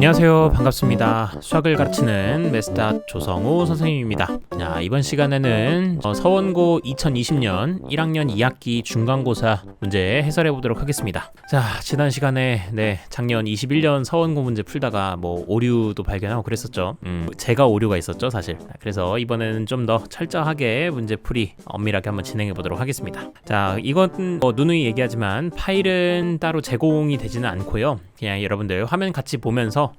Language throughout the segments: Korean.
안녕하세요, 반갑습니다. 수학을 가르치는 메스터 조성우 선생님입니다. 자, 이번 시간에는 서원고 2020년 1학년 2학기 중간고사 문제 해설해 보도록 하겠습니다. 자, 지난 시간에 작년 21년 서원고 문제 풀다가 오류도 발견하고 그랬었죠. 제가 오류가 있었죠, 사실. 그래서 이번에는 좀 더 철저하게 문제풀이 엄밀하게 한번 진행해 보도록 하겠습니다. 자, 이건 누누이 얘기하지만 파일은 따로 제공이 되지는 않고요. 그냥 여러분들 화면 같이 보면서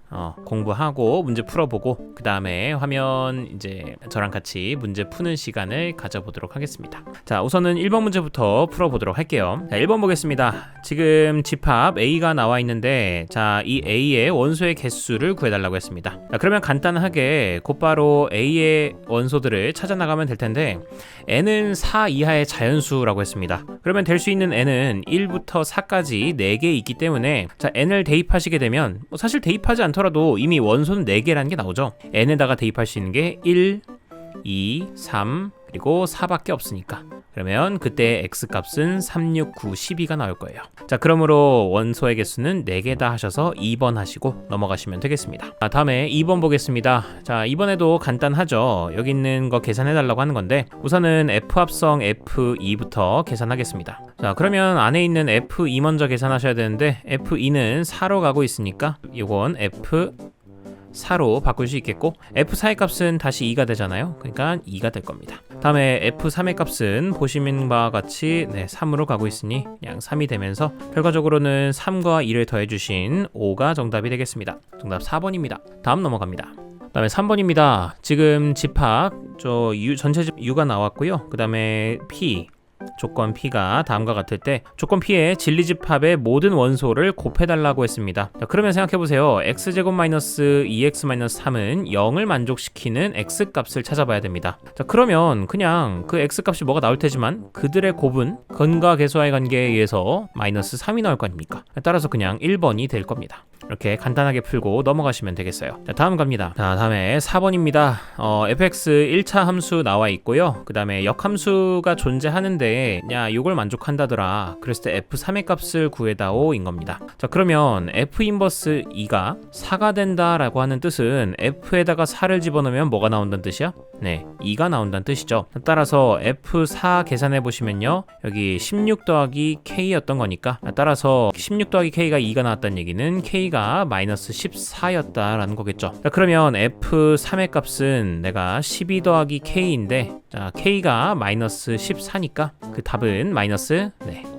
공부하고 문제 풀어보고 그 다음에 화면 이제 저랑 같이 문제 푸는 시간을 가져보도록 하겠습니다. 자, 우선은 1번 문제부터 풀어보도록 할게요. 자, 1번 보겠습니다. 지금 집합 A가 나와 있는데, 자, 이 A의 원소의 개수를 구해달라고 했습니다. 자, 그러면 간단하게 곧바로 A의 원소들을 찾아 나가면 될 텐데, N은 4 이하의 자연수라고 했습니다. 그러면 될 수 있는 N은 1부터 4까지 4개 있기 때문에, 자, N을 대입하시게 되면 사실 대입하지 않더라도 이미 원소는 4개라는 게 나오죠. N에다가 대입할 수 있는 게 1, 2, 3 그리고 4밖에 없으니까, 그러면 그때 X값은 3, 6, 9, 12가 나올 거예요. 자, 그러므로 원소의 개수는 4개다 하셔서 2번 하시고 넘어가시면 되겠습니다. 자, 다음에 2번 보겠습니다. 자, 이번에도 간단하죠. 여기 있는 거 계산해 달라고 하는 건데, 우선은 F 합성 F2부터 계산하겠습니다. 자, 그러면 안에 있는 F2 먼저 계산하셔야 되는데, F2는 4로 가고 있으니까 이건 F4로 바꿀 수 있겠고, F4의 값은 다시 2가 되잖아요. 그러니까 2가 될 겁니다. 다음에 F3의 값은 보시는 바와 같이 3으로 가고 있으니 그냥 3이 되면서 결과적으로는 3과 2를 더해주신 5가 정답이 되겠습니다. 정답 4번입니다. 다음 넘어갑니다. 다음에 3번입니다. 지금 집합 전체 집 U가 나왔고요. 그 다음에 P 조건 P가 다음과 같을 때 조건 P의 진리집합의 모든 원소를 곱해달라고 했습니다. 자, 그러면 생각해보세요. x제곱 마이너스 2x 마이너스 3은 0을 만족시키는 x값을 찾아봐야 됩니다. 자, 그러면 그냥 그 x값이 뭐가 나올 테지만 그들의 곱은 근과 계수와의 관계에 의해서 마이너스 3이 나올 거 아닙니까? 따라서 그냥 1번이 될 겁니다. 이렇게 간단하게 풀고 넘어가시면 되겠어요. 자, 다음 갑니다. 자, 다음에 4번입니다. fx 1차 함수 나와 있고요. 그 다음에 역함수가 존재하는데, 야, 이걸 만족한다더라. 그랬을 때 f3의 값을 구해다오 인 겁니다. 자, 그러면 f 인버스 2가 4가 된다라고 하는 뜻은 f에다가 4를 집어넣으면 뭐가 나온다는 뜻이야? 네, 2가 나온다는 뜻이죠. 따라서 f4 계산해 보시면요, 여기 16 더하기 k였던 거니까, 따라서 16 더하기 k가 2가 나왔다는 얘기는 k가 마이너스 14였다라는 거겠죠. 자, 그러면 f3의 값은 내가 12 더하기 k인데, 자, k가 마이너스 14니까 그 답은 마이너스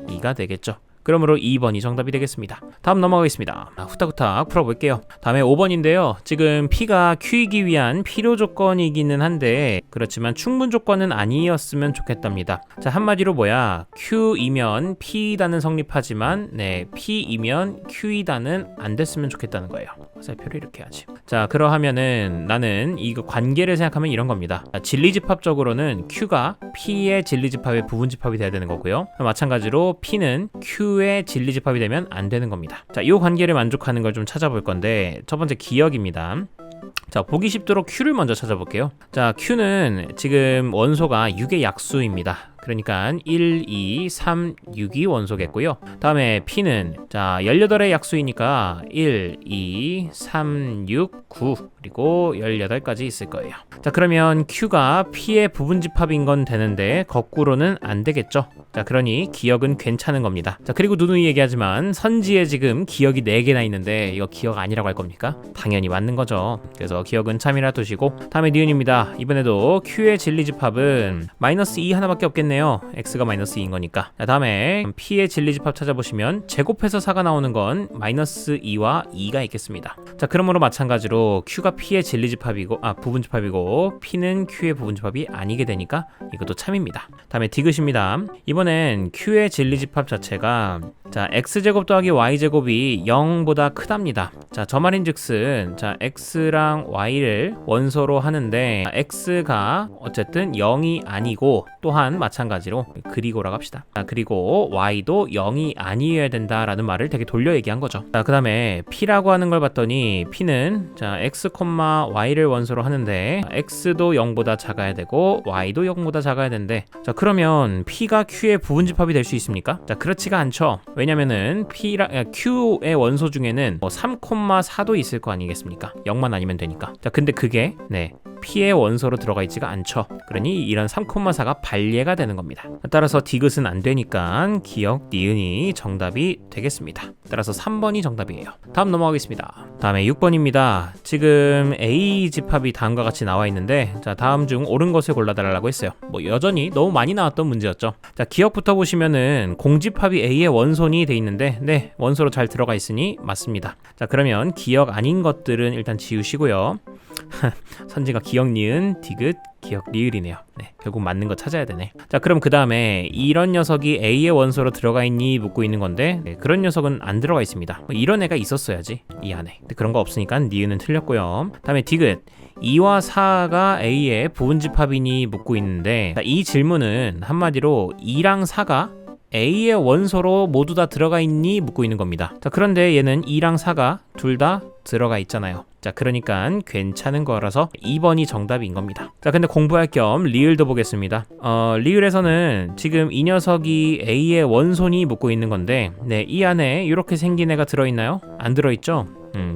2가 되겠죠. 그러므로 2번이 정답이 되겠습니다. 다음 넘어가겠습니다. 후딱후딱 풀어볼게요. 다음에 5번인데요. 지금 P가 Q이기 위한 필요 조건이기는 한데, 그렇지만 충분 조건은 아니었으면 좋겠답니다. 자, 한마디로 뭐야? Q이면 P이다는 성립하지만 P이면 Q이다는 안 됐으면 좋겠다는 거예요. 살표를 이렇게 하지. 자, 그러하면은 나는 이거 관계를 생각하면 이런 겁니다. 자, 진리집합적으로는 Q가 P의 진리집합의 부분집합이 돼야 되는 거고요. 마찬가지로 P는 Q의 진리집합이 되면 안 되는 겁니다. 자, 이 관계를 만족하는 걸 좀 찾아볼 건데, 첫 번째 기억입니다. 자, 보기 쉽도록 Q를 먼저 찾아볼게요. 자, Q는 지금 원소가 6의 약수입니다. 그러니까 1, 2, 3, 6이 원소겠고요. 다음에 P는 자 18의 약수이니까 1, 2, 3, 6, 9 그리고 18까지 있을 거예요. 자, 그러면 Q가 P의 부분집합인 건 되는데 거꾸로는 안 되겠죠. 자, 그러니 기억은 괜찮은 겁니다. 자, 그리고 누누이 얘기하지만 선지에 지금 기억이 4개나 있는데 이거 기억 아니라고 할 겁니까? 당연히 맞는 거죠. 그래서 기억은 참이라 두시고, 다음에 니은입니다. 이번에도 Q의 진리집합은 마이너스 2 하나밖에 없겠네요. x가 마이너스 2인 거니까. 자, 다음에 P의 진리집합 찾아보시면 제곱해서 4가 나오는 건 마이너스 2와 2가 있겠습니다. 자, 그러므로 마찬가지로 Q가 P의 진리집합이고 부분집합이고 P는 Q의 부분집합이 아니게 되니까 이것도 참입니다. 다음에 디귿입니다. 이번엔 Q의 진리집합 자체가 자 x제곱 더하기 y제곱이 0보다 크답니다. 자, 저 말인즉슨 자 x랑 y를 원소로 하는데 x가 어쨌든 0이 아니고, 또한 마찬가지로 마찬가지로 그리고라고 합시다. 자, 그리고 y도 0이 아니어야 된다라는 말을 되게 돌려 얘기한 거죠. 자, 그 다음에 p라고 하는 걸 봤더니 p는 자 x, y를 원소로 하는데 x도 0보다 작아야 되고 y도 0보다 작아야 되는데, 자 그러면 p가 q의 부분집합이 될 수 있습니까? 자 그렇지가 않죠. 왜냐면은 q의 원소 중에는 3, 4도 있을 거 아니겠습니까? 0만 아니면 되니까. 자 근데 그게 p의 원소로 들어가 있지가 않죠. 그러니 이런 3,4가 발예가 되는 겁니다. 따라서 디귿은 안 되니까 기역 니은이 정답이 되겠습니다. 따라서 3번이 정답이에요. 다음 넘어가겠습니다. 다음에 6번입니다. 지금 A 집합이 다음과 같이 나와 있는데, 자 다음 중 옳은 것을 골라달라고 했어요. 뭐 여전히 너무 많이 나왔던 문제였죠. 자 기역부터 보시면은 공집합이 A의 원소니 돼 있는데, 네 원소로 잘 들어가 있으니 맞습니다. 자 그러면 기역 아닌 것들은 일단 지우시고요. 선지가 기역 니은 디귿 기역 리을이네요. 네, 결국 맞는 거 찾아야 되네. 자 그럼 그 다음에 이런 녀석이 A의 원소로 들어가 있니 묻고 있는 건데, 네, 그런 녀석은 안 들어가 있습니다. 이런 애가 있었어야지 이 안에. 근데 그런 거 없으니까 니은은 틀렸고요. 다음에 디귿 2와 4가 A의 부분집합이니 묻고 있는데, 자, 이 질문은 한마디로 2랑 4가 A의 원소로 모두 다 들어가 있니 묻고 있는 겁니다. 자 그런데 얘는 2랑 4가 둘 다 들어가 있잖아요. 자 그러니까 괜찮은 거라서 2번이 정답인 겁니다. 자 근데 공부할 겸 리을도 보겠습니다. 리을에서는 지금 이 녀석이 A의 원소니 묻고 있는 건데, 네, 이 안에 이렇게 생긴 애가 들어있나요? 안 들어있죠?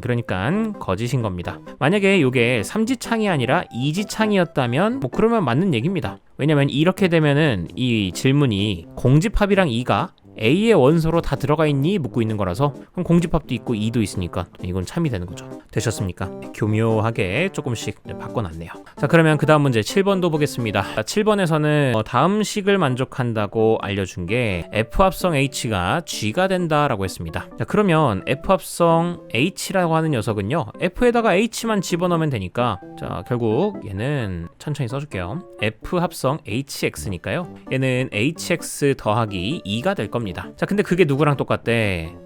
그러니까 거짓인 겁니다. 만약에 이게 3지창이 아니라 2지창이었다면 뭐 그러면 맞는 얘기입니다. 왜냐면 이렇게 되면은 이 질문이 공집합이랑 2가 A의 원소로 다 들어가 있니 묻고 있는 거라서, 그럼 공집합도 있고 2도 있으니까 이건 참이 되는 거죠. 되셨습니까? 교묘하게 조금씩 바꿔놨네요. 자 그러면 그 다음 문제 7번도 보겠습니다. 7번에서는 다음 식을 만족한다고 알려준 게 F합성 H가 G가 된다라고 했습니다. 자 그러면 F합성 H라고 하는 녀석은요, F에다가 H만 집어넣으면 되니까, 자 결국 얘는 천천히 써줄게요. F합성 HX니까요, 얘는 HX 더하기 2가 될 겁니다. 자 근데 그게 누구랑 똑같대?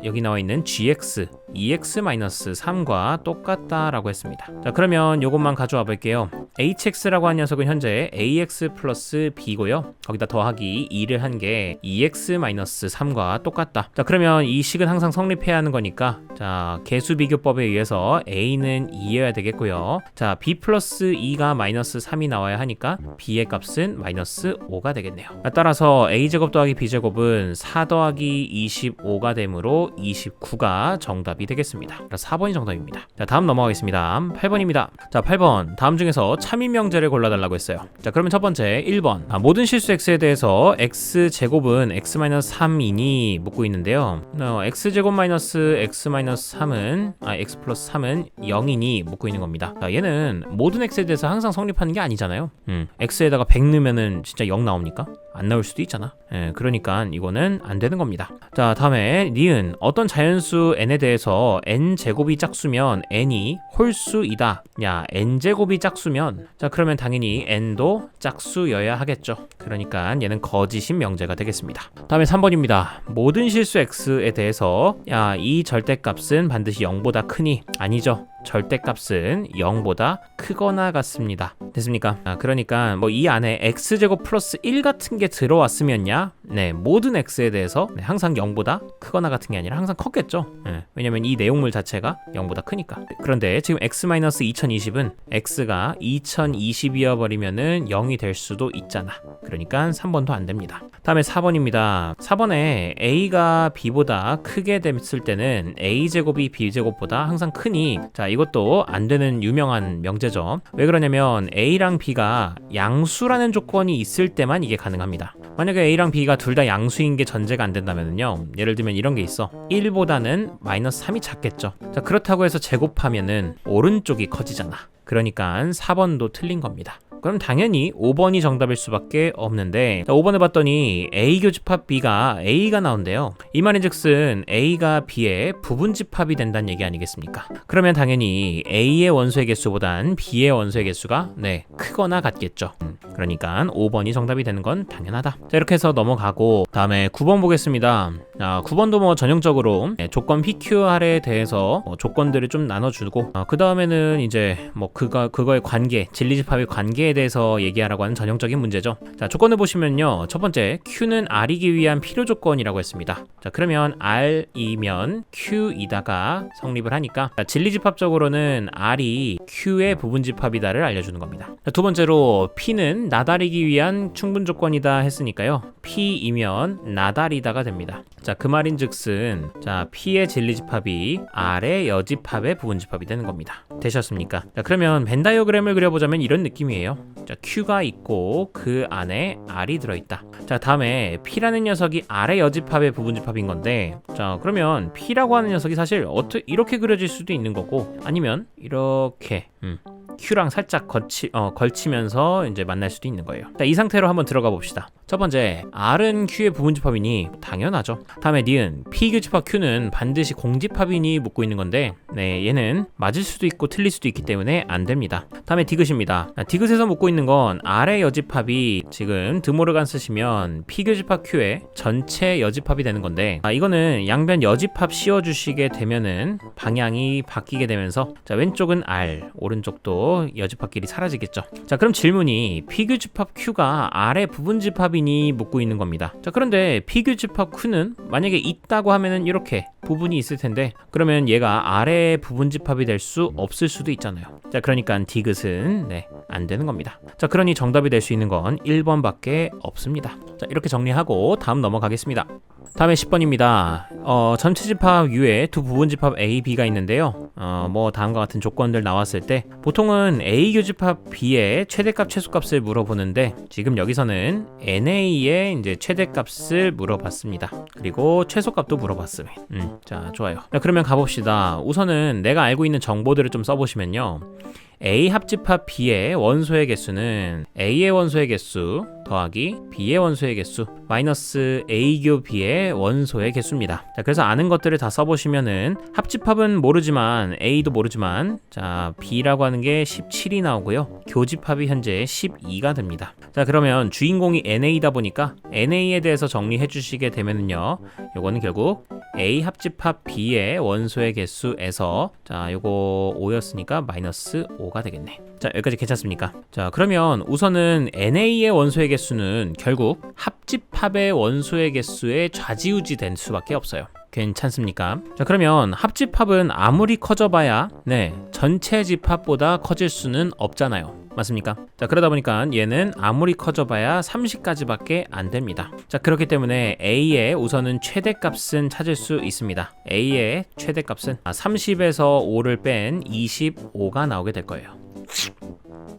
여기 나와 있는 GX 2x-3과 똑같다라고 했습니다. 자 그러면 요것만 가져와 볼게요. HX라고 한 녀석은 현재 AX 플러스 B고요, 거기다 더하기 2를 한 게 2x-3과 똑같다. 자 그러면 이 식은 항상 성립해야 하는 거니까, 자 개수 비교법에 의해서 A는 2여야 되겠고요. 자 B 플러스 2가 마이너스 3이 나와야 하니까 B의 값은 마이너스 5가 되겠네요. 따라서 A제곱 더하기 B제곱은 4 더하기 25가 되므로 29가 정답이 되겠습니다. 4번이 정답입니다. 자 다음 넘어가겠습니다. 8번입니다. 자 8번 다음 중에서 참인 명제를 골라달라고 했어요. 자 그러면 첫 번째 1번 모든 실수 x에 대해서 x제곱은 x-3이니 묻고 있는데요. x제곱 마이너스 x-3은 x 플러스 3은 0이니 묻고 있는 겁니다. 자 얘는 모든 x에 대해서 항상 성립하는 게 아니잖아요. x에다가 100 넣으면은 진짜 0 나옵니까? 안 나올 수도 있잖아. 그러니까 이거는 안 되는 겁니다. 자 다음에 니은 어떤 자연수 n에 대해서 n제곱이 짝수면 n이 홀수이다. 야 n제곱이 짝수면, 자 그러면 당연히 n도 짝수여야 하겠죠. 그러니까 얘는 거짓인 명제가 되겠습니다. 다음에 3번입니다. 모든 실수 x에 대해서 야 이 절대값은 반드시 0보다 크니, 아니죠. 절대값은 0보다 크거나 같습니다. 됐습니까? 그러니까 뭐 이 안에 x제곱 플러스 1 같은 게 들어왔으면야, 네, 모든 x에 대해서 항상 0보다 크거나 같은 게 아니라 항상 컸겠죠. 왜냐면 이 내용물 자체가 0보다 크니까. 그런데 지금 x-2020은 x가 2020이어 버리면은 0이 될 수도 있잖아. 그러니까 3번도 안 됩니다. 다음에 4번입니다. 4번에 a가 b보다 크게 됐을 때는 a제곱이 b제곱보다 항상 크니, 자 이것도 안 되는 유명한 명제죠. 왜 그러냐면 A랑 B가 양수라는 조건이 있을 때만 이게 가능합니다. 만약에 A랑 B가 둘 다 양수인 게 전제가 안 된다면요, 예를 들면 이런 게 있어. 1보다는 마이너스 3이 작겠죠. 자 그렇다고 해서 제곱하면은 오른쪽이 커지잖아. 그러니까 4번도 틀린 겁니다. 그럼 당연히 5번이 정답일 수밖에 없는데, 자, 5번을 봤더니 A 교집합 B가 A가 나온대요. 이 말인즉슨 A가 B의 부분집합이 된다는 얘기 아니겠습니까? 그러면 당연히 A의 원소의 개수보단 B의 원소의 개수가 크거나 같겠죠. 그러니까 5번이 정답이 되는 건 당연하다. 자 이렇게 해서 넘어가고, 다음에 9번 보겠습니다. 9번도 뭐 전형적으로 조건 PQR에 대해서 조건들을 좀 나눠주고, 그 다음에는 이제 뭐 그거의 관계, 진리집합의 관계에 대해서 얘기하라고 하는 전형적인 문제죠. 자, 조건을 보시면요. 첫 번째, Q는 R이기 위한 필요 조건이라고 했습니다. 자, 그러면 R이면 Q이다가 성립을 하니까 진리집합적으로는 R이 Q의 부분집합이다를 알려주는 겁니다. 자, 두 번째로 P는 나달이기 위한 충분 조건이다 했으니까요. P이면 나달이다가 됩니다. 자, 그 말인즉슨 자, P의 진리집합이 R의 여집합의 부분집합이 되는 겁니다. 되셨습니까? 자, 그러면 벤 다이어그램을 그려보자면 이런 느낌이에요. 자, Q가 있고 그 안에 R이 들어있다. 자, 다음에 P라는 녀석이 R의 여집합의 부분집합인 건데, 자, 그러면 P라고 하는 녀석이 사실 이렇게 그려질 수도 있는 거고, 아니면 이렇게 Q랑 살짝 걸치면서 이제 만날 수도 있는 거예요. 자, 이 상태로 한번 들어가 봅시다. 첫 번째, R은 Q의 부분집합이니 당연하죠. 다음에 니은 P교집합 Q는 반드시 공집합이니 묻고 있는 건데, 네, 얘는 맞을 수도 있고 틀릴 수도 있기 때문에 안 됩니다. 다음에 디귿입니다. 디귿에서 묻고 있는 건 R의 여집합이 지금 드모르간 쓰시면 P교집합 Q의 전체 여집합이 되는 건데, 이거는 양변 여집합 씌워주시게 되면은 방향이 바뀌게 되면서, 자, 왼쪽은 R, 오른쪽도 여집합끼리 사라지겠죠. 자, 그럼 질문이 P교집합 Q가 R의 부분집합이니 묻고 있는 겁니다. 자, 그런데 P교집합 Q는 만약에 있다고 하면은 이렇게 부분이 있을 텐데, 그러면 얘가 R의 부분집합이 될 수 없을 수도 있잖아요. 자, 그러니까 디귿은 안 되는 겁니다. 자, 그러니 정답이 될 수 있는 건 1번밖에 없습니다. 자, 이렇게 정리하고 다음 넘어가겠습니다. 다음에 10번입니다. 전체 집합 U에 두 부분 집합 A, B가 있는데요. 뭐 다음과 같은 조건들 나왔을 때 보통은 A 교집합 B의 최대값, 최소값을 물어보는데, 지금 여기서는 NA의 이제 최대값을 물어봤습니다. 그리고 최소값도 물어봤어요. 자, 좋아요. 자, 그러면 가봅시다. 우선은 내가 알고 있는 정보들을 좀 써보시면요. A 합집합 B의 원소의 개수는 A의 원소의 개수 더하기 B의 원소의 개수 마이너스 A교 B의 원소의 개수입니다. 자, 그래서 아는 것들을 다 써보시면은 합집합은 모르지만 A도 모르지만, 자, B라고 하는 게 17이 나오고요. 교집합이 현재 12가 됩니다. 자, 그러면 주인공이 NA다 보니까 NA에 대해서 정리해 주시게 되면은요, 요거는 결국 A 합집합 B의 원소의 개수에서, 자, 요거 5였으니까 마이너스 5가 되겠네. 자, 여기까지 괜찮습니까? 자, 그러면 우선은 NA의 원소의 개수는 결국 합집합의 원소의 개수에 좌지우지 된 수밖에 없어요. 괜찮습니까? 자, 그러면 합집합은 아무리 커져봐야 전체 집합보다 커질 수는 없잖아요. 맞습니까? 자, 그러다 보니까 얘는 아무리 커져봐야 30까지밖에 안 됩니다. 자, 그렇기 때문에 A의 우선은 최대값은 찾을 수 있습니다. A의 최대값은 30에서 5를 뺀 25가 나오게 될 거예요.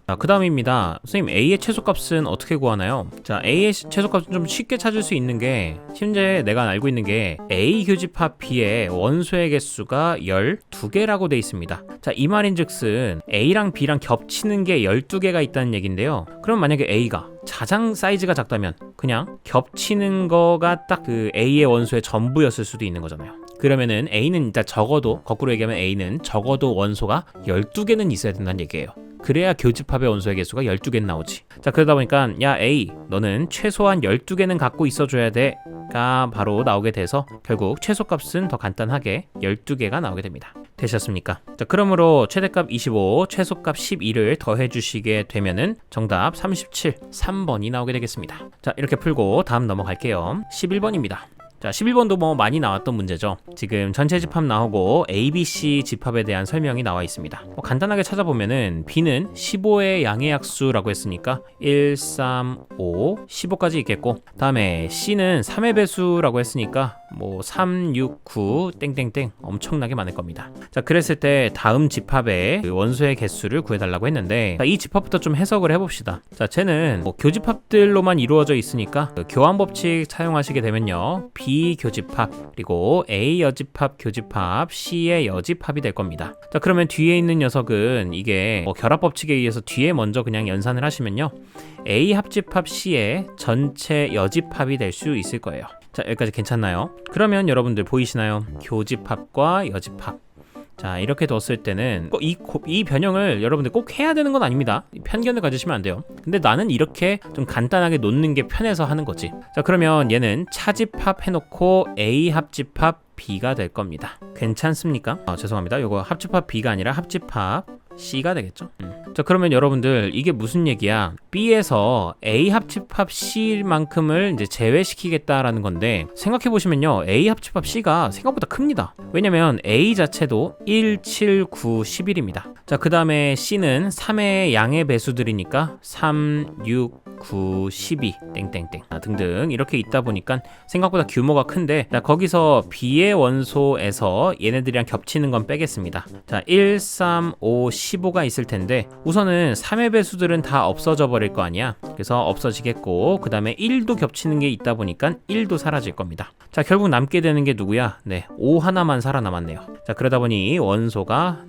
자, 그 다음입니다. 선생님, A의 최소값은 어떻게 구하나요? 자, A의 최소값은 좀 쉽게 찾을 수 있는 게, 현재 내가 알고 있는 게 A 교집합 B의 원소의 개수가 12개라고 돼 있습니다. 자, 이 말인즉슨 A랑 B랑 겹치는 게 12개가 있다는 얘긴데요. 그럼 만약에 A가 가장 사이즈가 작다면 그냥 겹치는 거가 딱 그 A의 원소의 전부였을 수도 있는 거잖아요. 그러면은 A는 일단 적어도, 거꾸로 얘기하면 A는 적어도 원소가 12개는 있어야 된다는 얘기예요. 그래야 교집합의 원소의 개수가 12개는 나오지. 자, 그러다 보니까 야 A, 너는 최소한 12개는 갖고 있어줘야 돼가 바로 나오게 돼서 결국 최소값은 더 간단하게 12개가 나오게 됩니다. 되셨습니까? 자, 그러므로 최대값 25, 최소값 12를 더해주시게 되면은 정답 37, 3번이 나오게 되겠습니다. 자, 이렇게 풀고 다음 넘어갈게요. 11번입니다. 자, 11번도 뭐 많이 나왔던 문제죠. 지금 전체 집합 나오고 ABC 집합에 대한 설명이 나와 있습니다. 간단하게 찾아보면은 B는 15의 양의약수라고 했으니까 1, 3, 5, 15까지 있겠고, 다음에 C는 3의 배수라고 했으니까 뭐 3, 6, 9 땡땡땡 엄청나게 많을 겁니다. 자, 그랬을 때 다음 집합의 그 원소의 개수를 구해달라고 했는데, 자, 이 집합부터 좀 해석을 해봅시다. 자, 쟤는 뭐 교집합들로만 이루어져 있으니까 그 교환 법칙 사용하시게 되면요, B 교집합 그리고 A 여집합 교집합 C의 여집합이 될 겁니다. 자, 그러면 뒤에 있는 녀석은 이게 뭐 결합 법칙에 의해서 뒤에 먼저 그냥 연산을 하시면요, A 합집합 C의 전체 여집합이 될 수 있을 거예요. 자, 여기까지 괜찮나요? 그러면 여러분들 보이시나요? 교집합과 여집합. 자, 이렇게 뒀을 때는 이 변형을 여러분들 꼭 해야 되는 건 아닙니다. 편견을 가지시면 안 돼요. 근데 나는 이렇게 좀 간단하게 놓는 게 편해서 하는 거지. 자, 그러면 얘는 차집합 해놓고 A 합집합 B가 될 겁니다. 괜찮습니까? 죄송합니다. 이거 합집합 B가 아니라 합집합 C가 되겠죠. 자, 그러면 여러분들 이게 무슨 얘기야? B에서 A 합집합 C만큼을 이제 제외시키겠다라는 건데, 생각해 보시면요, A 합집합 C가 생각보다 큽니다. 왜냐면 A 자체도 1, 7, 9, 11입니다. 자, 그 다음에 C는 3의 양의 배수들이니까 3, 6, 9, 12 땡땡땡 등등 이렇게 있다 보니까 생각보다 규모가 큰데, 자, 거기서 B의 원소에서 얘네들이랑 겹치는 건 빼겠습니다. 자, 1, 3, 5, 15가 있을 텐데, 우선은 3의 배수들은 다 없어져 버릴 거 아니야. 그래서 없어지겠고, 그 다음에 1도 겹치는 게 있다 보니까 1도 사라질 겁니다. 자, 결국 남게 되는 게 누구야? 네, 5 하나만 살아남았네요. 자, 그러다 보니 원소가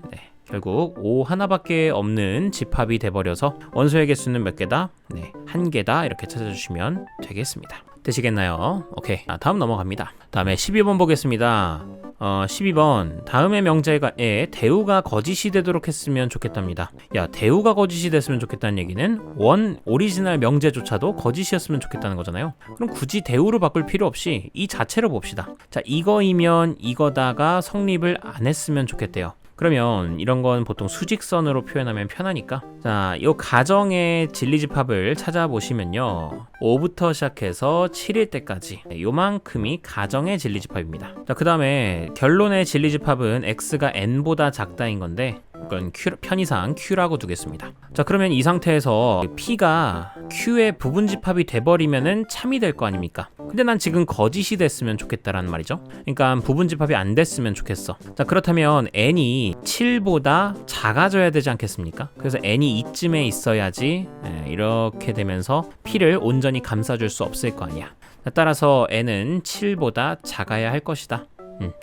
결국 5 하나밖에 없는 집합이 돼버려서 원소의 개수는 몇 개다? 네, 1개다. 이렇게 찾아주시면 되겠습니다. 되시겠나요? 오케이. 다음 넘어갑니다. 다음에 12번 보겠습니다. 12번 다음의 명제에 대우가 거짓이 되도록 했으면 좋겠답니다. 야, 대우가 거짓이 됐으면 좋겠다는 얘기는 원 오리지널 명제조차도 거짓이었으면 좋겠다는 거잖아요. 그럼 굳이 대우로 바꿀 필요 없이 이 자체로 봅시다. 자, 이거이면 이거다가 성립을 안 했으면 좋겠대요. 그러면 이런 건 보통 수직선으로 표현하면 편하니까, 자, 요 가정의 진리집합을 찾아보시면요, 5부터 시작해서 7일 때까지 요만큼이 가정의 진리집합입니다. 자, 그 다음에 결론의 진리집합은 x가 n보다 작다인 건데, 이건 편의상 q라고 두겠습니다. 자, 그러면 이 상태에서 p가 q의 부분집합이 돼버리면은 참이 될 거 아닙니까? 근데 난 지금 거짓이 됐으면 좋겠다라는 말이죠. 그러니까 부분집합이 안 됐으면 좋겠어. 자, 그렇다면 n이 7보다 작아져야 되지 않겠습니까? 그래서 n이 이쯤에 있어야지 이렇게 되면서 p를 온전히 감싸줄 수 없을 거 아니야. 자, 따라서 n은 7보다 작아야 할 것이다.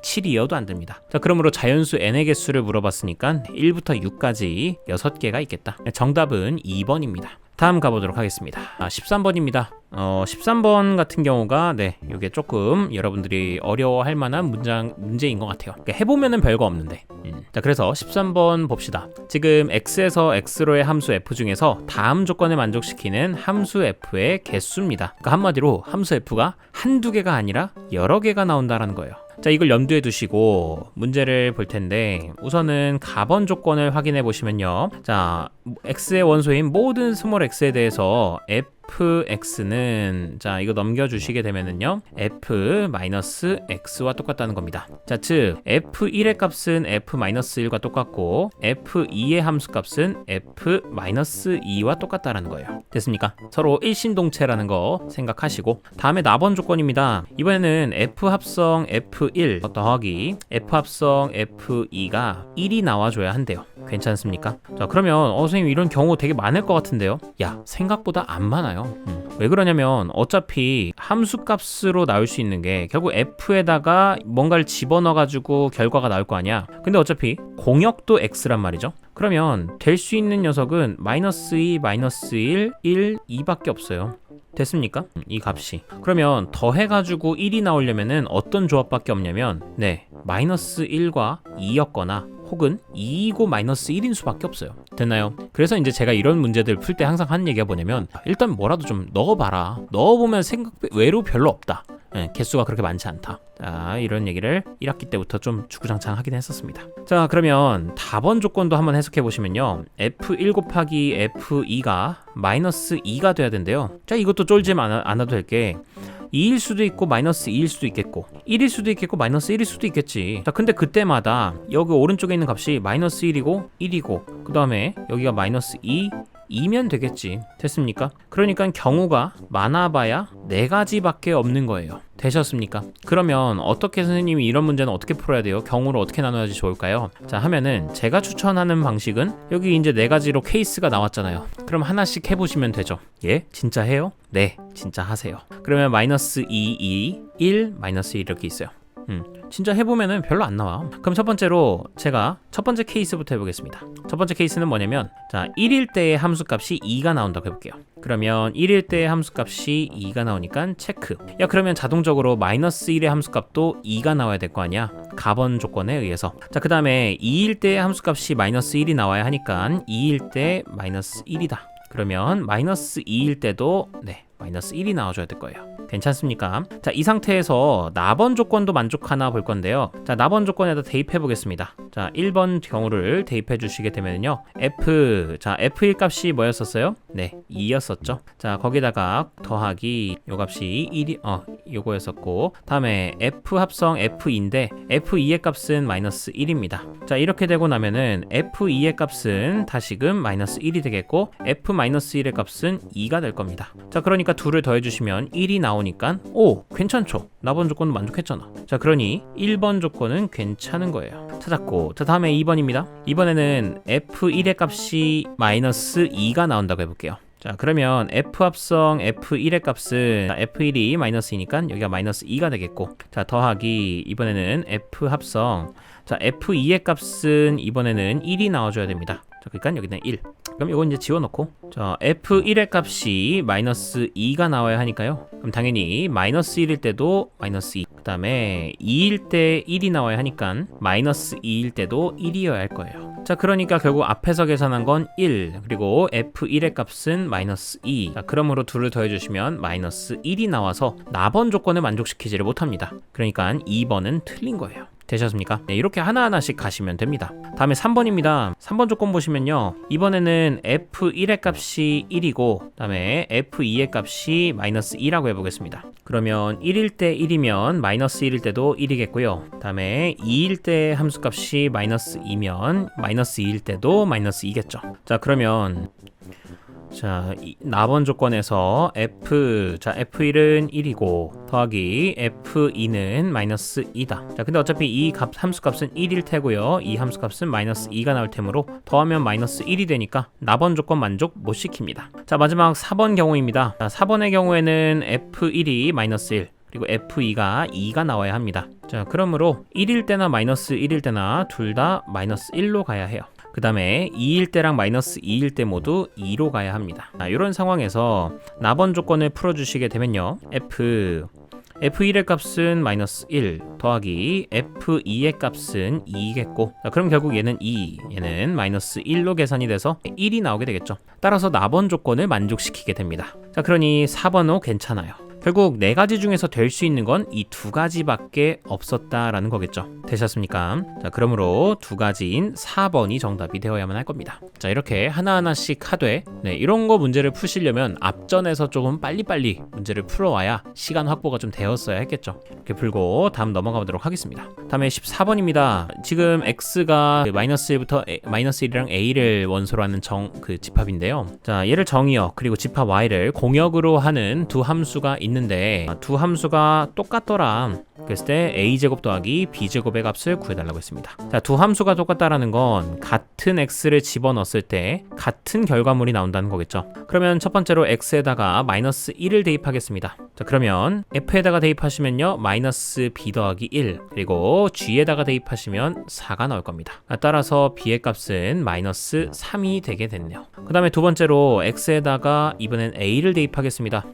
7이어도 안 됩니다. 자, 그러므로 자연수 n의 개수를 물어봤으니까 1부터 6까지 6개가 있겠다. 정답은 2번입니다. 다음 가보도록 하겠습니다. 13번입니다. 13번 같은 경우가 이게 조금 여러분들이 어려워할 만한 문제인 것 같아요. 그러니까 해보면은 별거 없는데. 자, 그래서 13번 봅시다. 지금 x에서 x로의 함수 f 중에서 다음 조건을 만족시키는 함수 f의 개수입니다. 그러니까 한마디로 함수 f가 한두 개가 아니라 여러 개가 나온다라는 거예요. 자, 이걸 염두에 두시고 문제를 볼 텐데, 우선은 가번 조건을 확인해 보시면요, 자, x의 원소인 모든 스몰 x에 대해서 fx는, 자, 이거 넘겨주시게 되면은요, f-x와 똑같다는 겁니다. 자, 즉 f1의 값은 f-1과 똑같고 f2의 함수 값은 f-2와 똑같다라는 거예요. 됐습니까? 서로 일신동체라는 거 생각하시고, 다음에 나번 조건입니다. 이번에는 f 합성 f1 더하기 f 합성 f2가 1이 나와줘야 한대요. 괜찮습니까? 자, 그러면 선생님 이런 경우 되게 많을 것 같은데요. 야, 생각보다 안 많아요. 왜 그러냐면 어차피 함수값으로 나올 수 있는 게 결국 f에다가 뭔가를 집어넣어 가지고 결과가 나올 거 아니야. 근데 어차피 공역도 x란 말이죠. 그러면 될 수 있는 녀석은 -2, -1, 1, 2밖에 없어요. 됐습니까? 이 값이. 그러면 더해가지고 1이 나오려면은 어떤 조합밖에 없냐면, -1과 2였거나 혹은 2이고 -1인 수밖에 없어요. 됐나요? 그래서 이제 제가 이런 문제들 풀 때 항상 하는 얘기가 뭐냐면, 일단 뭐라도 좀 넣어봐라. 넣어보면 생각 외로 별로 없다. 개수가 그렇게 많지 않다. 자, 이런 얘기를 1학기 때부터 좀 주구장창 하긴 했었습니다. 자, 그러면 다번 조건도 한번 해석해 보시면요, f1 곱하기 f2가 -2가 돼야 된대요. 자, 이것도 쫄지 않아도 될 게 2일 수도 있고 -2일 수도 있겠고 1일 수도 있겠고 -1일 수도 있겠지. 자, 근데 그때마다 여기 오른쪽에 있는 값이 -1이고 1이고 그 다음에 여기가 -2 2면 되겠지. 됐습니까? 그러니까 경우가 많아봐야 4가지밖에 없는 거예요. 되셨습니까? 그러면 어떻게 선생님이 이런 문제는 어떻게 풀어야 돼요? 경우를 어떻게 나눠야지 좋을까요? 자, 하면은 제가 추천하는 방식은 여기 이제 4가지로 케이스가 나왔잖아요. 그럼 하나씩 해보시면 되죠. 예? 진짜 해요? 네, 진짜 하세요. 그러면 -2, 2, 1, -1 이렇게 있어요. 진짜 해보면은 별로 안 나와. 그럼 첫 번째로 제가 첫 번째 케이스부터 해보겠습니다. 첫 번째 케이스는 뭐냐면, 자, 1일 때의 함수값이 2가 나온다고 해볼게요. 그러면 1일 때의 함수값이 2가 나오니까 체크. 야, 그러면 자동적으로 -1의 함수값도 2가 나와야 될 거 아니야, 가번 조건에 의해서. 자, 그 다음에 2일 때의 함수값이 -1이 나와야 하니까 2일 때 -1이다. 그러면 -2일 때도 마이너스 1이 나와줘야 될 거예요. 괜찮습니까? 자, 이 상태에서 나번 조건도 만족하나 볼 건데요. 자, 나번 조건에다 대입해 보겠습니다. 자, 1번 경우를 대입해 주시게 되면요. 자, F1 값이 뭐였었어요? 네, 2였었죠. 자, 거기다가 더하기 요 값이 1이 요거였었고, 다음에 F 합성 F2인데 F2의 값은 마이너스 1입니다. 자, 이렇게 되고 나면은 F2의 값은 다시금 마이너스 1이 되겠고, F-1의 값은 2가 될 겁니다. 자, 그러니까 둘을 더해 주시면 1이 나오니까 괜찮죠. 나번 조건도 만족했잖아. 자, 그러니 1번 조건은 괜찮은 거예요. 찾았고, 자, 다음에 2번입니다. 이번에는 F1의 값이 마이너스 2가 나온다고 해볼게요. 자, 그러면 F 합성 F1의 값은 F1이 마이너스 2니까 여기가 마이너스 2가 되겠고, 자, 더하기 이번에는 F 합성, 자, F2의 값은 이번에는 1이 나와줘야 됩니다. 자, 그러니까 여기는 1. 그럼 이건 이제 지워놓고, 자, F1의 값이 마이너스 2가 나와야 하니까요. 그럼 당연히 마이너스 1일 때도 마이너스 2, 그 다음에 2일 때 1이 나와야 하니까 마이너스 2일 때도 1이어야 할 거예요. 자, 그러니까 결국 앞에서 계산한 건 1, 그리고 F1의 값은 마이너스 2. 자, 그러므로 둘을 더해주시면 마이너스 1이 나와서 나번 조건을 만족시키지를 못합니다. 그러니까 2번은 틀린 거예요. 되셨습니까? 네, 이렇게 하나하나씩 가시면 됩니다. 다음에 3번입니다. 3번 조건 보시면요. 이번에는 F1의 값이 1이고, 다음에 F2의 값이 마이너스 2라고 해보겠습니다. 그러면 1일 때 1이면 마이너스 1일 때도 1이겠고요. 다음에 2일 때 함수값이 마이너스 2면 마이너스 2일 때도 마이너스 2겠죠. 자, 그러면 자, 나번 조건에서 F1은 1이고 더하기 F2는 마이너스 2다. 자, 근데 어차피 이 함수값은 1일 테고요. 이 함수값은 마이너스 2가 나올 테므로 더하면 마이너스 1이 되니까 나번 조건 만족 못 시킵니다. 자, 마지막 4번 경우입니다. 자, 4번의 경우에는 F1이 마이너스 1, 그리고 F2가 2가 나와야 합니다. 자, 그러므로 1일 때나 마이너스 1일 때나 둘 다 마이너스 1로 가야 해요. 그 다음에 2일 때랑 마이너스 2일 때 모두 2로 가야 합니다. 이런 상황에서 나번 조건을 풀어주시게 되면요. F1의 값은 마이너스 1 더하기 F2의 값은 2겠고, 그럼 결국 얘는 2, 얘는 마이너스 1로 계산이 돼서 1이 나오게 되겠죠. 따라서 나번 조건을 만족시키게 됩니다. 자, 그러니 4번은 괜찮아요. 결국 4가지 중에서 될 수 있는 건 이 2가지밖에 없었다라는 거겠죠. 되셨습니까? 자, 그러므로 2가지인 4번이 정답이 되어야만 할 겁니다. 자, 이렇게 하나하나씩 하되, 이런 거 문제를 푸시려면 앞전에서 조금 빨리빨리 문제를 풀어와야 시간 확보가 좀 되었어야 했겠죠. 이렇게 풀고 다음 넘어가보도록 하겠습니다. 다음에 14번입니다. 지금 x가 마이너스 1부터 마이너스 1이랑 a를 원소로 하는 집합인데요. 자, 얘를 정의역 그리고 집합 y를 공역으로 하는 두 함수가 있는데, 두 함수가 똑같더라 그랬을 때 a제곱 더하기 b제곱의 값을 구해달라고 했습니다. 자, 두 함수가 똑같다라는 건 같은 x를 집어넣었을 때 같은 결과물이 나온다는 거겠죠. 그러면 첫 번째로 x에다가 마이너스 1을 대입하겠습니다. 자, 그러면 f에다가 대입하시면요 마이너스 b 더하기 1, 그리고 g에다가 대입하시면 4가 나올 겁니다. 따라서 b의 값은 마이너스 3이 되게 됐네요. 그 다음에 두 번째로 x에다가 이번엔 a를 대입하겠습니다.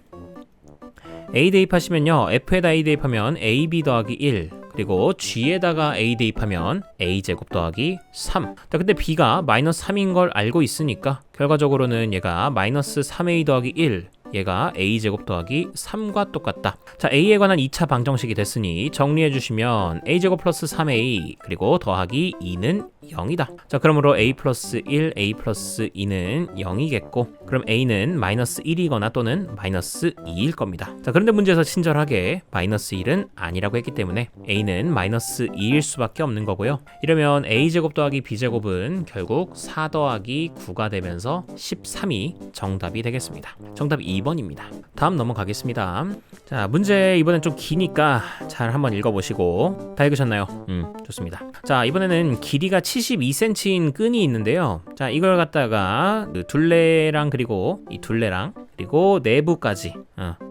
a 대입하시면요 f에다 a 대입하면 ab 더하기 1, 그리고 g에다가 a 대입하면 a제곱 더하기 3. 자, 근데 b가 마이너스 3인 걸 알고 있으니까 결과적으로는 얘가 마이너스 3a 더하기 1, 얘가 a제곱 더하기 3과 똑같다. 자, a에 관한 2차 방정식이 됐으니 정리해 주시면 a제곱 플러스 3a 그리고 더하기 2는 0이다. 자, 그러므로 a 플러스 1, a 플러스 2는 0이겠고, 그럼 a는 마이너스 1이거나 또는 마이너스 2일 겁니다. 자, 그런데 문제에서 친절하게 마이너스 1은 아니라고 했기 때문에 a는 마이너스 2일 수밖에 없는 거고요. 이러면 a제곱 더하기 b제곱은 결국 4 더하기 9가 되면서 13이 정답이 되겠습니다. 정답 2번입니다. 다음 넘어가겠습니다. 자, 문제 이번엔 좀 기니까 잘 한번 읽어보시고. 다 읽으셨나요? 좋습니다. 자, 이번에는 길이가 72cm인 끈이 있는데요. 자, 이걸 갖다가 둘레랑 그리고 이 둘레랑 그리고 내부까지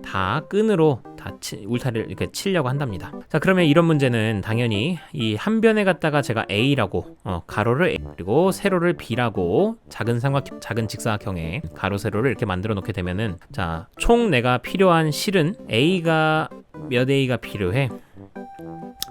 다 끈으로 다 울타리를 이렇게 치려고 한답니다. 자, 그러면 이런 문제는 당연히 이 한 변에 갖다가 제가 A라고 가로를 A, 그리고 세로를 B라고 작은 직사각형에 가로 세로를 이렇게 만들어 놓게 되면은, 자, 총 내가 필요한 실은 A가 몇 A가 필요해?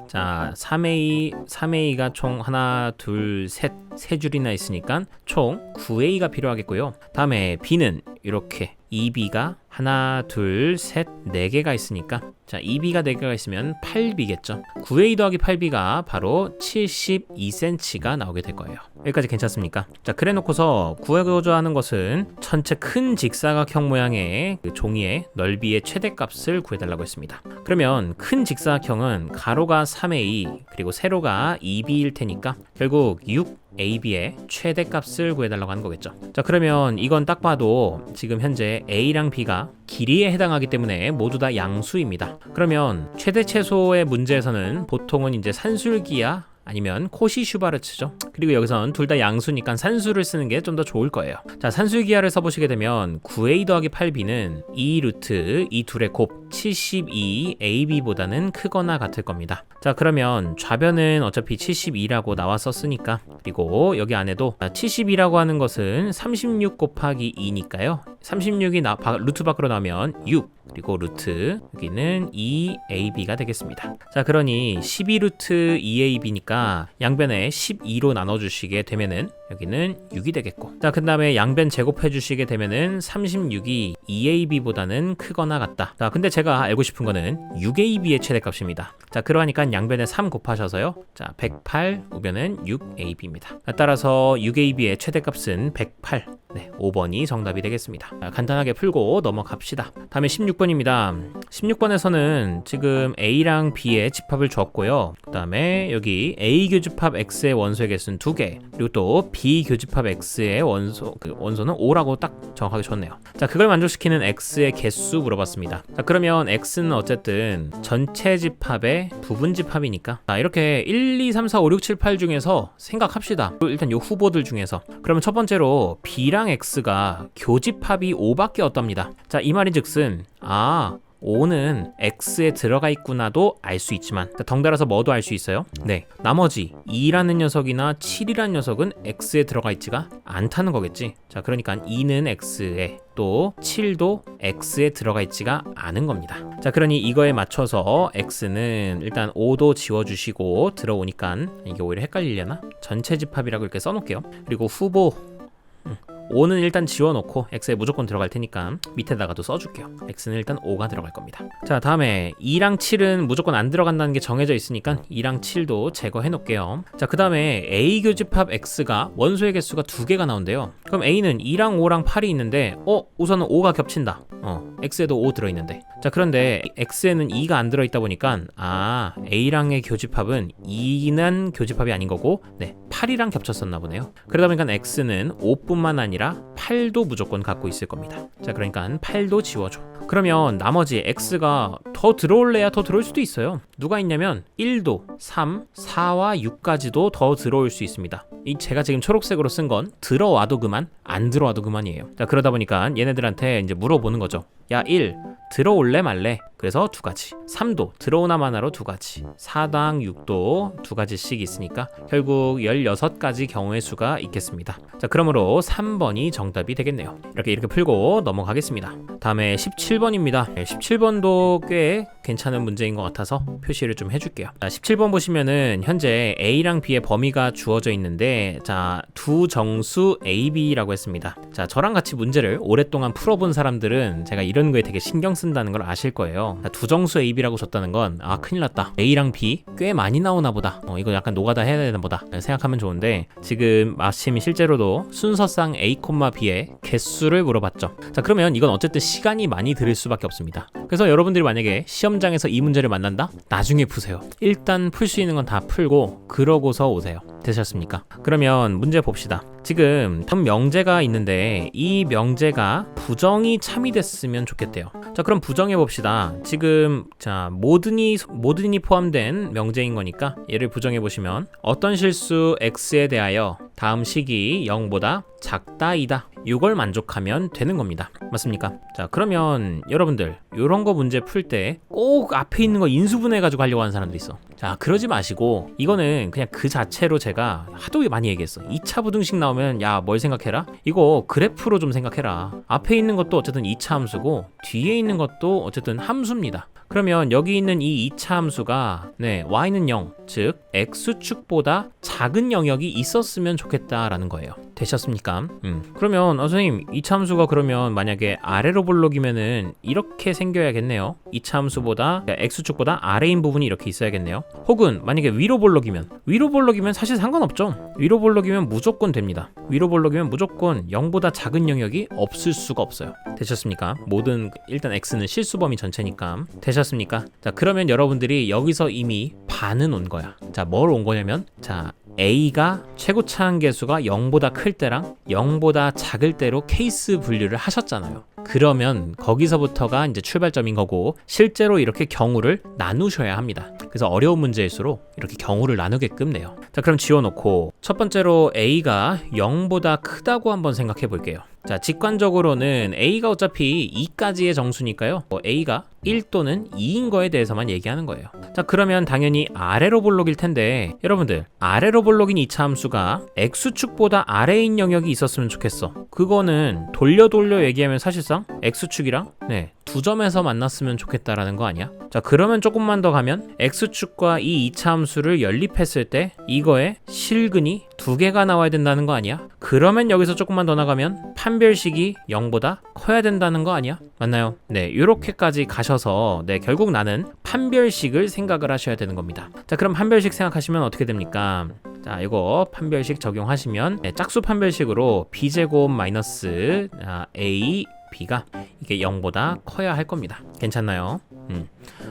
자, 3A가 총 하나, 둘, 셋, 세 줄이나 있으니까 총 9A가 필요하겠고요. 다음에 B는 이렇게 2B가 하나, 둘, 셋, 4개가 있으니까 자 2b가 4개가 있으면 8b겠죠. 9a 더하기 8b가 바로 72cm가 나오게 될 거예요. 여기까지 괜찮습니까? 자 그래 놓고서 구하고자 하는 것은 전체 큰 직사각형 모양의 그 종이의 넓이의 최대값을 구해달라고 했습니다. 그러면 큰 직사각형은 가로가 3a 그리고 세로가 2b일 테니까 결국 6ab의 최대값을 구해달라고 하는 거겠죠. 자 그러면 이건 딱 봐도 지금 현재 a랑 b가 길이에 해당하기 때문에 모두 다 양수입니다. 그러면 최대 최소의 문제에서는 보통은 이제 산술기야 아니면 코시-슈바르츠죠. 그리고 여기선 둘 다 양수니까 산수를 쓰는 게 좀 더 좋을 거예요. 자 산술기하를 써보시게 되면 9a 더하기 8b는 2 루트 이 둘의 곱 72ab보다는 크거나 같을 겁니다. 자 그러면 좌변은 어차피 72라고 나왔었으니까 그리고 여기 안에도 72라고 하는 것은 36 곱하기 2니까요. 36이 루트 밖으로 나오면 6 그리고 루트 여기는 2ab가 되겠습니다. 자 그러니 12루트 2ab니까 양변에 12로 나눠주시게 되면은 여기는 6이 되겠고 자 그 다음에 양변 제곱해 주시게 되면은 36이 2ab보다는 크거나 같다. 자 근데 제가 알고 싶은 거는 6ab의 최대값입니다. 자 그러니까 양변에 3 곱하셔서요. 자 108 우변은 6ab입니다. 따라서 6ab의 최대값은 108 네, 5번이 정답이 되겠습니다. 자, 간단하게 풀고 넘어갑시다. 다음에 16번입니다. 16번에서는 지금 A랑 B의 집합을 줬고요. 그 다음에 여기 A 교집합 X의 원소의 개수는 2개 그리고 또 B 교집합 X의 원소는 5라고 딱 정확하게 줬네요. 자 그걸 만족시키는 X의 개수 물어봤습니다. 자 그러면 X는 어쨌든 전체 집합의 부분 집합이니까 자 이렇게 1, 2, 3, 4, 5, 6, 7, 8 중에서 생각합시다. 일단 요 후보들 중에서 그러면 첫 번째로 B랑 X가 교집합이 5밖에 없답니다. 자 이 말인즉슨 5는 X에 들어가 있구나도 알 수 있지만 덩달아서 뭐도 알 수 있어요? 네, 나머지 2라는 녀석이나 7이라는 녀석은 X에 들어가 있지가 않다는 거겠지. 자 그러니까 2는 X에 또 7도 X에 들어가 있지가 않은 겁니다. 자 그러니 이거에 맞춰서 X는 일단 5도 지워주시고 들어오니까 이게 오히려 헷갈리려나? 전체 집합이라고 이렇게 써놓을게요. 그리고 후보 5는 일단 지워놓고 X에 무조건 들어갈 테니까 밑에다가도 써줄게요. X는 일단 5가 들어갈 겁니다. 자 다음에 2랑 7은 무조건 안 들어간다는 게 정해져 있으니까 2랑 7도 제거해 놓을게요. 자 그 다음에 A 교집합 X가 원소의 개수가 2개가 나온대요. 그럼 A는 2랑 5랑 8이 있는데 우선은 5가 겹친다. X에도 5 들어있는데 자 그런데 X에는 2가 안 들어있다 보니까 A랑의 교집합은 2는 교집합이 아닌 거고 8이랑 겹쳤었나 보네요. 그러다 보니까 X는 5뿐만 아니라 8도 무조건 갖고 있을 겁니다. 자 그러니까 8도 지워줘. 그러면 나머지 X가 더 들어올래야 더 들어올 수도 있어요. 누가 있냐면 1도, 3, 4와 6까지도 더 들어올 수 있습니다. 제가 지금 초록색으로 쓴 건 들어와도 그만, 안 들어와도 그만이에요. 자 그러다 보니까 얘네들한테 이제 물어보는 거죠. 야 1, 들어올래 말래? 그래서 2가지. 3도 들어오나 마나로 2가지. 4당 6도 2가지씩 있으니까 결국 16가지 경우의 수가 있겠습니다. 자 그러므로 3번이 정답이 되겠네요. 이렇게 풀고 넘어가겠습니다. 다음에 17번입니다. 17번도 꽤 괜찮은 문제인 것 같아서 표시를 좀 해줄게요. 자 17번 보시면은 현재 A랑 B의 범위가 주어져 있는데 자 두 정수 AB라고 했습니다. 자 저랑 같이 문제를 오랫동안 풀어본 사람들은 제가 이런 거에 되게 신경 쓴다는 걸 아실 거예요. 자, 두 정수 AB라고 줬다는 건 큰일 났다. A랑 B 꽤 많이 나오나 보다. 이거 약간 노가다 해야 되나 보다 생각하면 좋은데 지금 마침 실제로도 순서상 A, B의 개수를 물어봤죠. 자 그러면 이건 어쨌든 시간이 많이 들을 수밖에 없습니다. 그래서 여러분들이 만약에 시험장에서 이 문제를 만난다? 나중에 푸세요. 일단 풀 수 있는 건 다 풀고 그러고서 오세요. 되셨습니까? 그러면 문제 봅시다. 지금 명제가 있는데 이 명제가 부정이 참이됐으면 좋겠대요. 자 그럼 부정해 봅시다. 지금 자 모든이 포함된 명제인 거니까 얘를 부정해 보시면 어떤 실수 x에 대하여 다음 식이 0보다 작다이다. 이걸 만족하면 되는 겁니다. 맞습니까? 자 그러면 여러분들 이런 거 문제 풀 때 꼭 앞에 있는 거 인수분해 가지고 하려고 하는 사람도 있어. 자 그러지 마시고 이거는 그냥 그 자체로 제가 하도 많이 얘기했어. 2차 부등식 나오면 야 뭘 생각해라? 이거 그래프로 좀 생각해라. 앞에 있는 것도 어쨌든 2차 함수고 뒤에 있는 것도 어쨌든 함수입니다. 그러면 여기 있는 이 2차 함수가 y는 0, 즉 x축보다 작은 영역이 있었으면 좋겠다라는 거예요. 되셨습니까? 그러면 선생님 이차함수가 그러면 만약에 아래로 볼록이면은 이렇게 생겨야겠네요. 이차함수보다 x축보다 아래인 부분이 이렇게 있어야겠네요. 혹은 만약에 위로 볼록이면 사실 상관없죠. 위로 볼록이면 무조건 됩니다. 위로 볼록이면 무조건 0보다 작은 영역이 없을 수가 없어요. 되셨습니까? 모든 일단 x는 실수범위 전체니까. 되셨습니까? 자, 그러면 여러분들이 여기서 이미 반은 온 거야. 자, 뭘 온 거냐면 자, A가 최고차항계수가 0보다 클 때랑 0보다 작을 때로 케이스 분류를 하셨잖아요. 그러면 거기서부터가 이제 출발점인 거고, 실제로 이렇게 경우를 나누셔야 합니다. 그래서 어려운 문제일수록 이렇게 경우를 나누게끔 내요. 자, 그럼 지워놓고 첫 번째로 A가 0보다 크다고 한번 생각해 볼게요. 자, 직관적으로는 A가 어차피 2까지의 정수니까요. A가 1 또는 2인 거에 대해서만 얘기하는 거예요. 자, 그러면 당연히 아래로 볼록일 텐데, 여러분들 아래로 볼록인 이차함수가 X축보다 아래인 영역이 있었으면 좋겠어. 그거는 돌려 얘기하면 사실상 X축이랑 두 점에서 만났으면 좋겠다라는 거 아니야? 자, 그러면 조금만 더 가면 X축과 이 이차함수를 연립했을 때 이거에 실근이 2개가 나와야 된다는 거 아니야? 그러면 여기서 조금만 더 나가면 판별식이 0보다 커야 된다는 거 아니야? 맞나요? 네, 요렇게까지 가셔서 결국 나는 판별식을 생각을 하셔야 되는 겁니다. 자, 그럼 판별식 생각하시면 어떻게 됩니까? 자, 이거 판별식 적용하시면 짝수 판별식으로 b제곱 마이너스 a b가 이게 0보다 커야 할 겁니다. 괜찮나요?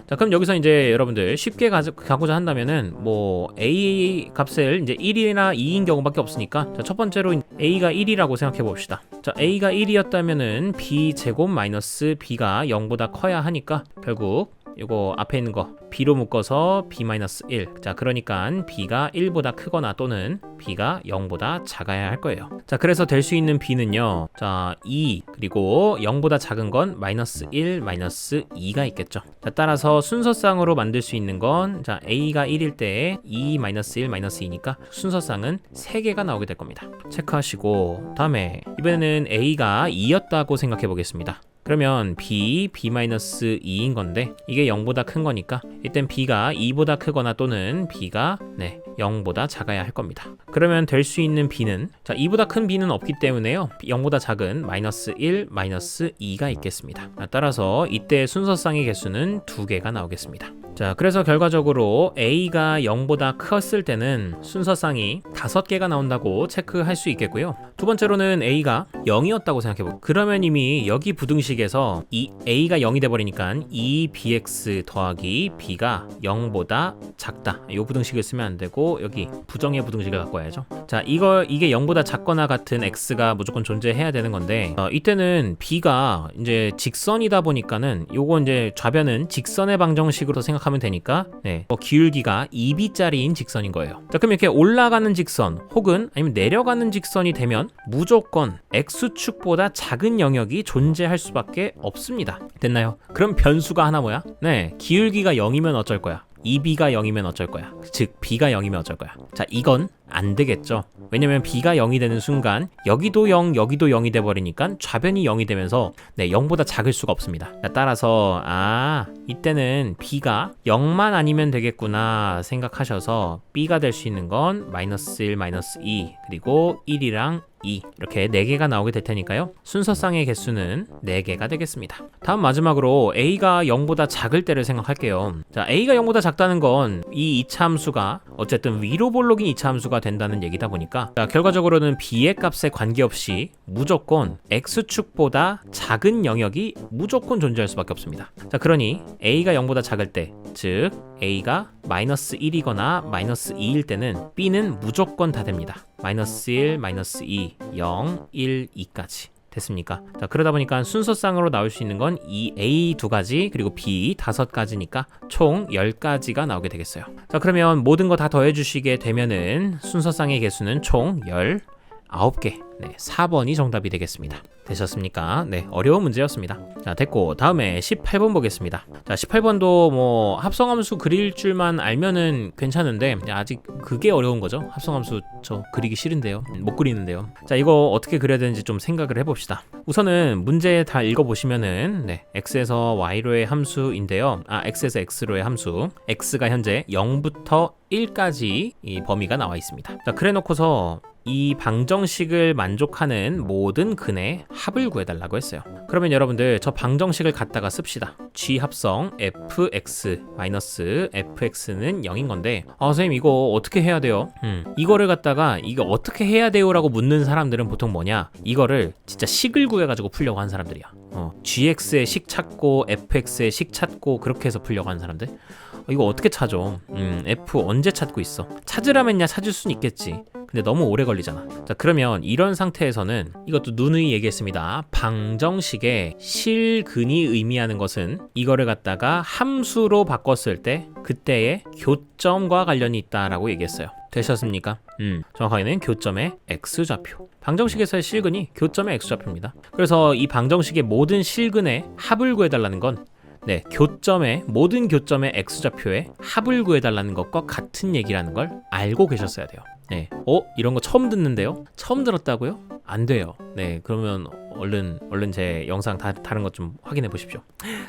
자, 그럼 여기서 이제 여러분들 쉽게 가고자 한다면은 뭐 a 값을 이제 1이나 2인 경우밖에 없으니까, 자, 첫 번째로 a가 1이라고 생각해 봅시다. 자, a가 1이었다면은 b 제곱 마이너스 b가 0보다 커야 하니까 결국 이거 앞에 있는 거 b로 묶어서 b-1. 자, 그러니까 b가 1보다 크거나 또는 b가 0보다 작아야 할 거예요. 자, 그래서 될 수 있는 b는요, 자, 2 그리고 0보다 작은 건 -1, -2가 있겠죠. 자, 따라서 순서상으로 만들 수 있는 건, 자, a가 1일 때 2, -1, -2니까 순서상은 3개가 나오게 될 겁니다. 체크하시고 다음에 이번에는 a가 2였다고 생각해 보겠습니다. 그러면 b-2인 건데 이게 0보다 큰 거니까 이땐 b가 2보다 크거나 또는 b가 0보다 작아야 할 겁니다. 그러면 될 수 있는 b는, 자, 2보다 큰 b는 없기 때문에요, 0보다 작은 -1, -2가 있겠습니다. 따라서 이때 순서상의 개수는 2개가 나오겠습니다. 자, 그래서 결과적으로 a가 0보다 컸을 때는 순서상이 5개가 나온다고 체크할 수 있겠고요. 두 번째로는 a가 0이었다고 생각해보고, 그러면 이미 여기 부등식에서 이 a가 0이 돼버리니까 2bx 더하기 b가 0보다 작다, 이 부등식을 쓰면 안 되고 여기 부정의 부등식을 갖고 와야죠. 자, 이게 0보다 작거나 같은 x가 무조건 존재해야 되는 건데, 이때는 b가 이제 직선이다 보니까는 요거 이제 좌변은 직선의 방정식으로 생각하면 되니까 기울기가 2b짜리인 직선인 거예요. 자, 그럼 이렇게 올라가는 직선 혹은 아니면 내려가는 직선이 되면 무조건 x축보다 작은 영역이 존재할 수밖에 없습니다. 됐나요? 그럼 변수가 하나 뭐야? 기울기가 0이면 어쩔 거야? 2b가 0이면 어쩔 거야? 즉 b가 0이면 어쩔 거야? 자, 이건 안 되겠죠. 왜냐면 b가 0이 되는 순간 여기도 0, 여기도 0이 돼버리니까 좌변이 0이 되면서 0보다 작을 수가 없습니다. 따라서 이때는 b가 0만 아니면 되겠구나 생각하셔서 b가 될 수 있는 건 -1, -2 그리고 1이랑 2 이렇게 4개가 나오게 될 테니까요, 순서상의 개수는 4개가 되겠습니다. 다음 마지막으로 a가 0보다 작을 때를 생각할게요. 자, a가 0보다 작다는 건 이 이차함수가 어쨌든 위로 볼록인 이차함수가 된다는 얘기다 보니까, 자, 결과적으로는 b의 값에 관계없이 무조건 x축보다 작은 영역이 무조건 존재할 수밖에 없습니다. 자, 그러니 a가 0보다 작을 때, 즉 a가 -1이거나 -2일 때는 b는 무조건 다 됩니다. -1, -2, 0, 1, 2까지. 됐습니까? 자, 그러다 보니까 순서상으로 나올 수 있는 건 이 A 2가지 그리고 B 5가지니까 총 10가지가 나오게 되겠어요. 자, 그러면 모든 거 다 더해 주시게 되면은 순서상의 개수는 총 19개. 4번이 정답이 되겠습니다. 되셨습니까? 네, 어려운 문제였습니다. 자, 됐고 다음에 18번 보겠습니다. 자, 18번도 뭐 합성함수 그릴 줄만 알면은 괜찮은데 아직 그게 어려운 거죠. 합성함수 저 그리기 싫은데요. 못 그리는데요. 자, 이거 어떻게 그려야 되는지 좀 생각을 해봅시다. 우선은 문제 다 읽어보시면은 네, x에서 y로의 함수인데요. x에서 x로의 함수, x가 현재 0부터 1까지 이 범위가 나와 있습니다. 자, 그래 놓고서 이 방정식을 만족하는 모든 근의 합을 구해달라고 했어요. 그러면 여러분들 저 방정식을 갖다가 씁시다. g 합성 fx fx는 0인 건데 선생님 이거 어떻게 해야 돼요? 이거를 갖다가 이거 어떻게 해야 돼요? 라고 묻는 사람들은 보통 뭐냐, 이거를 진짜 식을 구해가지고 풀려고 하는 사람들이야. gx의 식 찾고 fx의 식 찾고 그렇게 해서 풀려고 하는 사람들. 이거 어떻게 찾아? f 언제 찾고 있어? 찾으라면야 찾을 수는 있겠지. 근데 너무 오래 걸리잖아. 자, 그러면 이런 상태에서는 이것도 누누이 얘기했습니다. 방정식의 실근이 의미하는 것은 이거를 갖다가 함수로 바꿨을 때 그때의 교점과 관련이 있다라고 얘기했어요. 되셨습니까? 정확하게는 교점의 x좌표. 방정식에서의 실근이 교점의 x좌표입니다. 그래서 이 방정식의 모든 실근의 합을 구해달라는 건 네, 모든 교점의 x좌표의 합을 구해달라는 것과 같은 얘기라는 걸 알고 계셨어야 돼요. 네, 이런 거 처음 듣는데요? 처음 들었다고요? 안 돼요. 네, 그러면 얼른 제 영상 다른 것 좀 확인해 보십시오.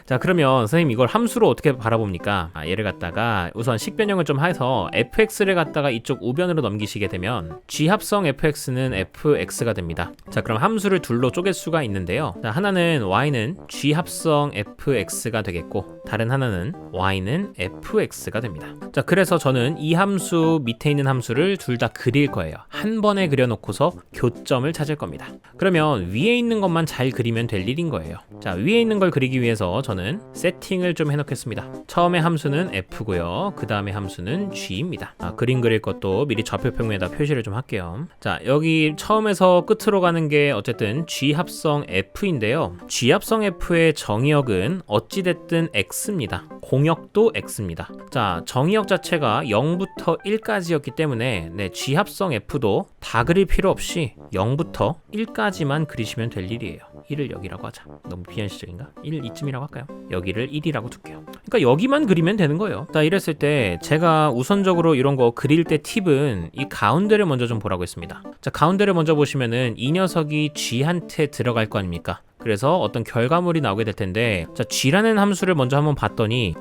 자, 그러면 선생님 이걸 함수로 어떻게 바라봅니까? 얘를 갖다가 우선 식변형을 좀 해서 fx를 갖다가 이쪽 우변으로 넘기시게 되면 g 합성 fx는 fx가 됩니다. 자, 그럼 함수를 둘로 쪼갤 수가 있는데요. 자, 하나는 y는 g 합성 fx가 되겠고 다른 하나는 y는 fx가 됩니다. 자, 그래서 저는 이 함수 밑에 있는 함수를 둘 다 그릴 거예요. 한 번에 그려놓고서 교점을 찾을 겁니다. 그러면 위에 있는 것만 잘 그리면 될 일인 거예요. 자, 위에 있는 걸 그리기 위해서 저는 세팅을 좀 해놓겠습니다. 처음에 함수는 f고요. 그 다음에 함수는 g입니다. 그림 그릴 것도 미리 좌표 평면에다 표시를 좀 할게요. 자, 여기 처음에서 끝으로 가는 게 어쨌든 g 합성 f인데요. g 합성 f의 정의역은 어찌됐든 x입니다. 공역도 x입니다. 자, 정의역 자체가 0부터 1까지였기 때문에 네, g 합성 f도 다 그릴 필요 없이 0부터 1까지만 그리시면 될 일이에요. 1을 여기라고 하자. 너무 비현실적인가? 1 이쯤이라고 할까요? 여기를 1이라고 둘게요. 그러니까 여기만 그리면 되는 거예요. 자, 이랬을 때 제가 우선적으로 이런 거 그릴 때 팁은 이 가운데를 먼저 좀 보라고 했습니다. 자, 가운데를 먼저 보시면은 이 녀석이 g한테 들어갈 거 아닙니까? 그래서 어떤 결과물이 나오게 될 텐데, 자, g라는 함수를 먼저 한번 봤더니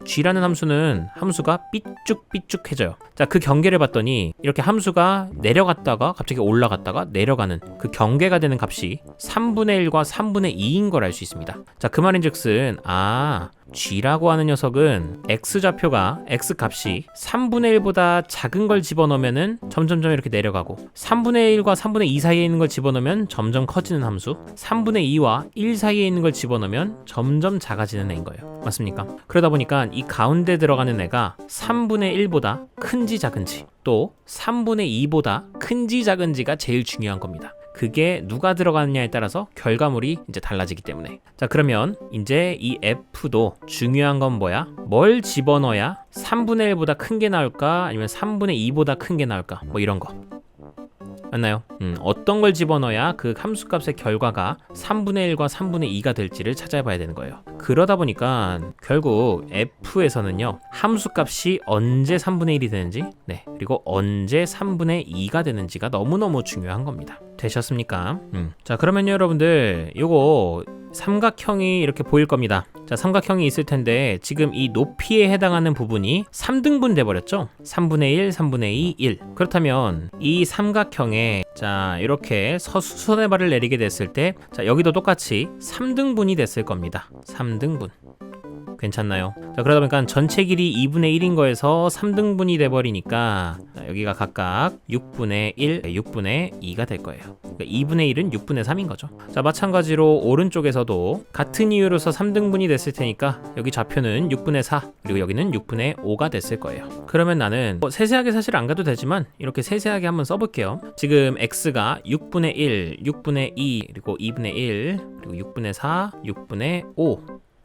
g라는 함수가 삐쭉삐쭉해져요. 자, 그 경계를 봤더니 이렇게 함수가 내려갔다가 갑자기 올라갔다가 내려가는 그 경계가 되는 값이 3분의 1과 3분의 2인 걸 알 수 있습니다. 자, 그 말인즉슨 g라고 하는 녀석은 x좌표가 x값이 3분의 1보다 작은 걸 집어넣으면은 점점점 이렇게 내려가고 3분의 1과 3분의 2 사이에 있는 걸 집어넣으면 점점 커지는 함수, 3분의 2와 1 사이에 있는 걸 집어넣으면 점점 작아지는 애인 거예요. 맞습니까? 그러다 보니까 이 가운데 들어가는 애가 3분의 1보다 큰지 작은지 또 3분의 2보다 큰지 작은지가 제일 중요한 겁니다. 그게 누가 들어가느냐에 따라서 결과물이 이제 달라지기 때문에. 자, 그러면 이제 이 f도 중요한 건 뭐야? 뭘 집어넣어야 3분의 1보다 큰 게 나올까? 아니면 3분의 2보다 큰 게 나올까? 뭐 이런 거. 맞나요? 어떤 걸 집어넣어야 그 함수값의 결과가 3분의 1과 3분의 2가 될지를 찾아봐야 되는 거예요. 그러다 보니까 결국 f에서는요, 함수값이 언제 3분의 1이 되는지, 네, 그리고 언제 3분의 2가 되는지가 너무너무 중요한 겁니다. 되셨습니까? 자, 그러면 여러분들 요거 삼각형이 이렇게 보일 겁니다. 자, 삼각형이 있을 텐데 지금 이 높이에 해당하는 부분이 3등분 돼버렸죠? 3분의 1, 3분의 2, 1. 그렇다면 이 삼각형에 자, 이렇게 수선의 발을 내리게 됐을 때 자, 여기도 똑같이 3등분이 됐을 겁니다. 3등분. 괜찮나요? 자, 그러다 보니까 전체 길이 2분의 1인 거에서 3등분이 돼버리니까 자, 여기가 각각 6분의 1, 6분의 2가 될 거예요. 그러니까 2분의 1은 6분의 3인 거죠. 자, 마찬가지로 오른쪽에서도 같은 이유로서 3등분이 됐을 테니까 여기 좌표는 6분의 4, 그리고 여기는 6분의 5가 됐을 거예요. 그러면 나는 세세하게 사실 안 가도 되지만 이렇게 세세하게 한번 써볼게요. 지금 x가 6분의 1, 6분의 2, 그리고 2분의 1, 그리고 6분의 4, 6분의 5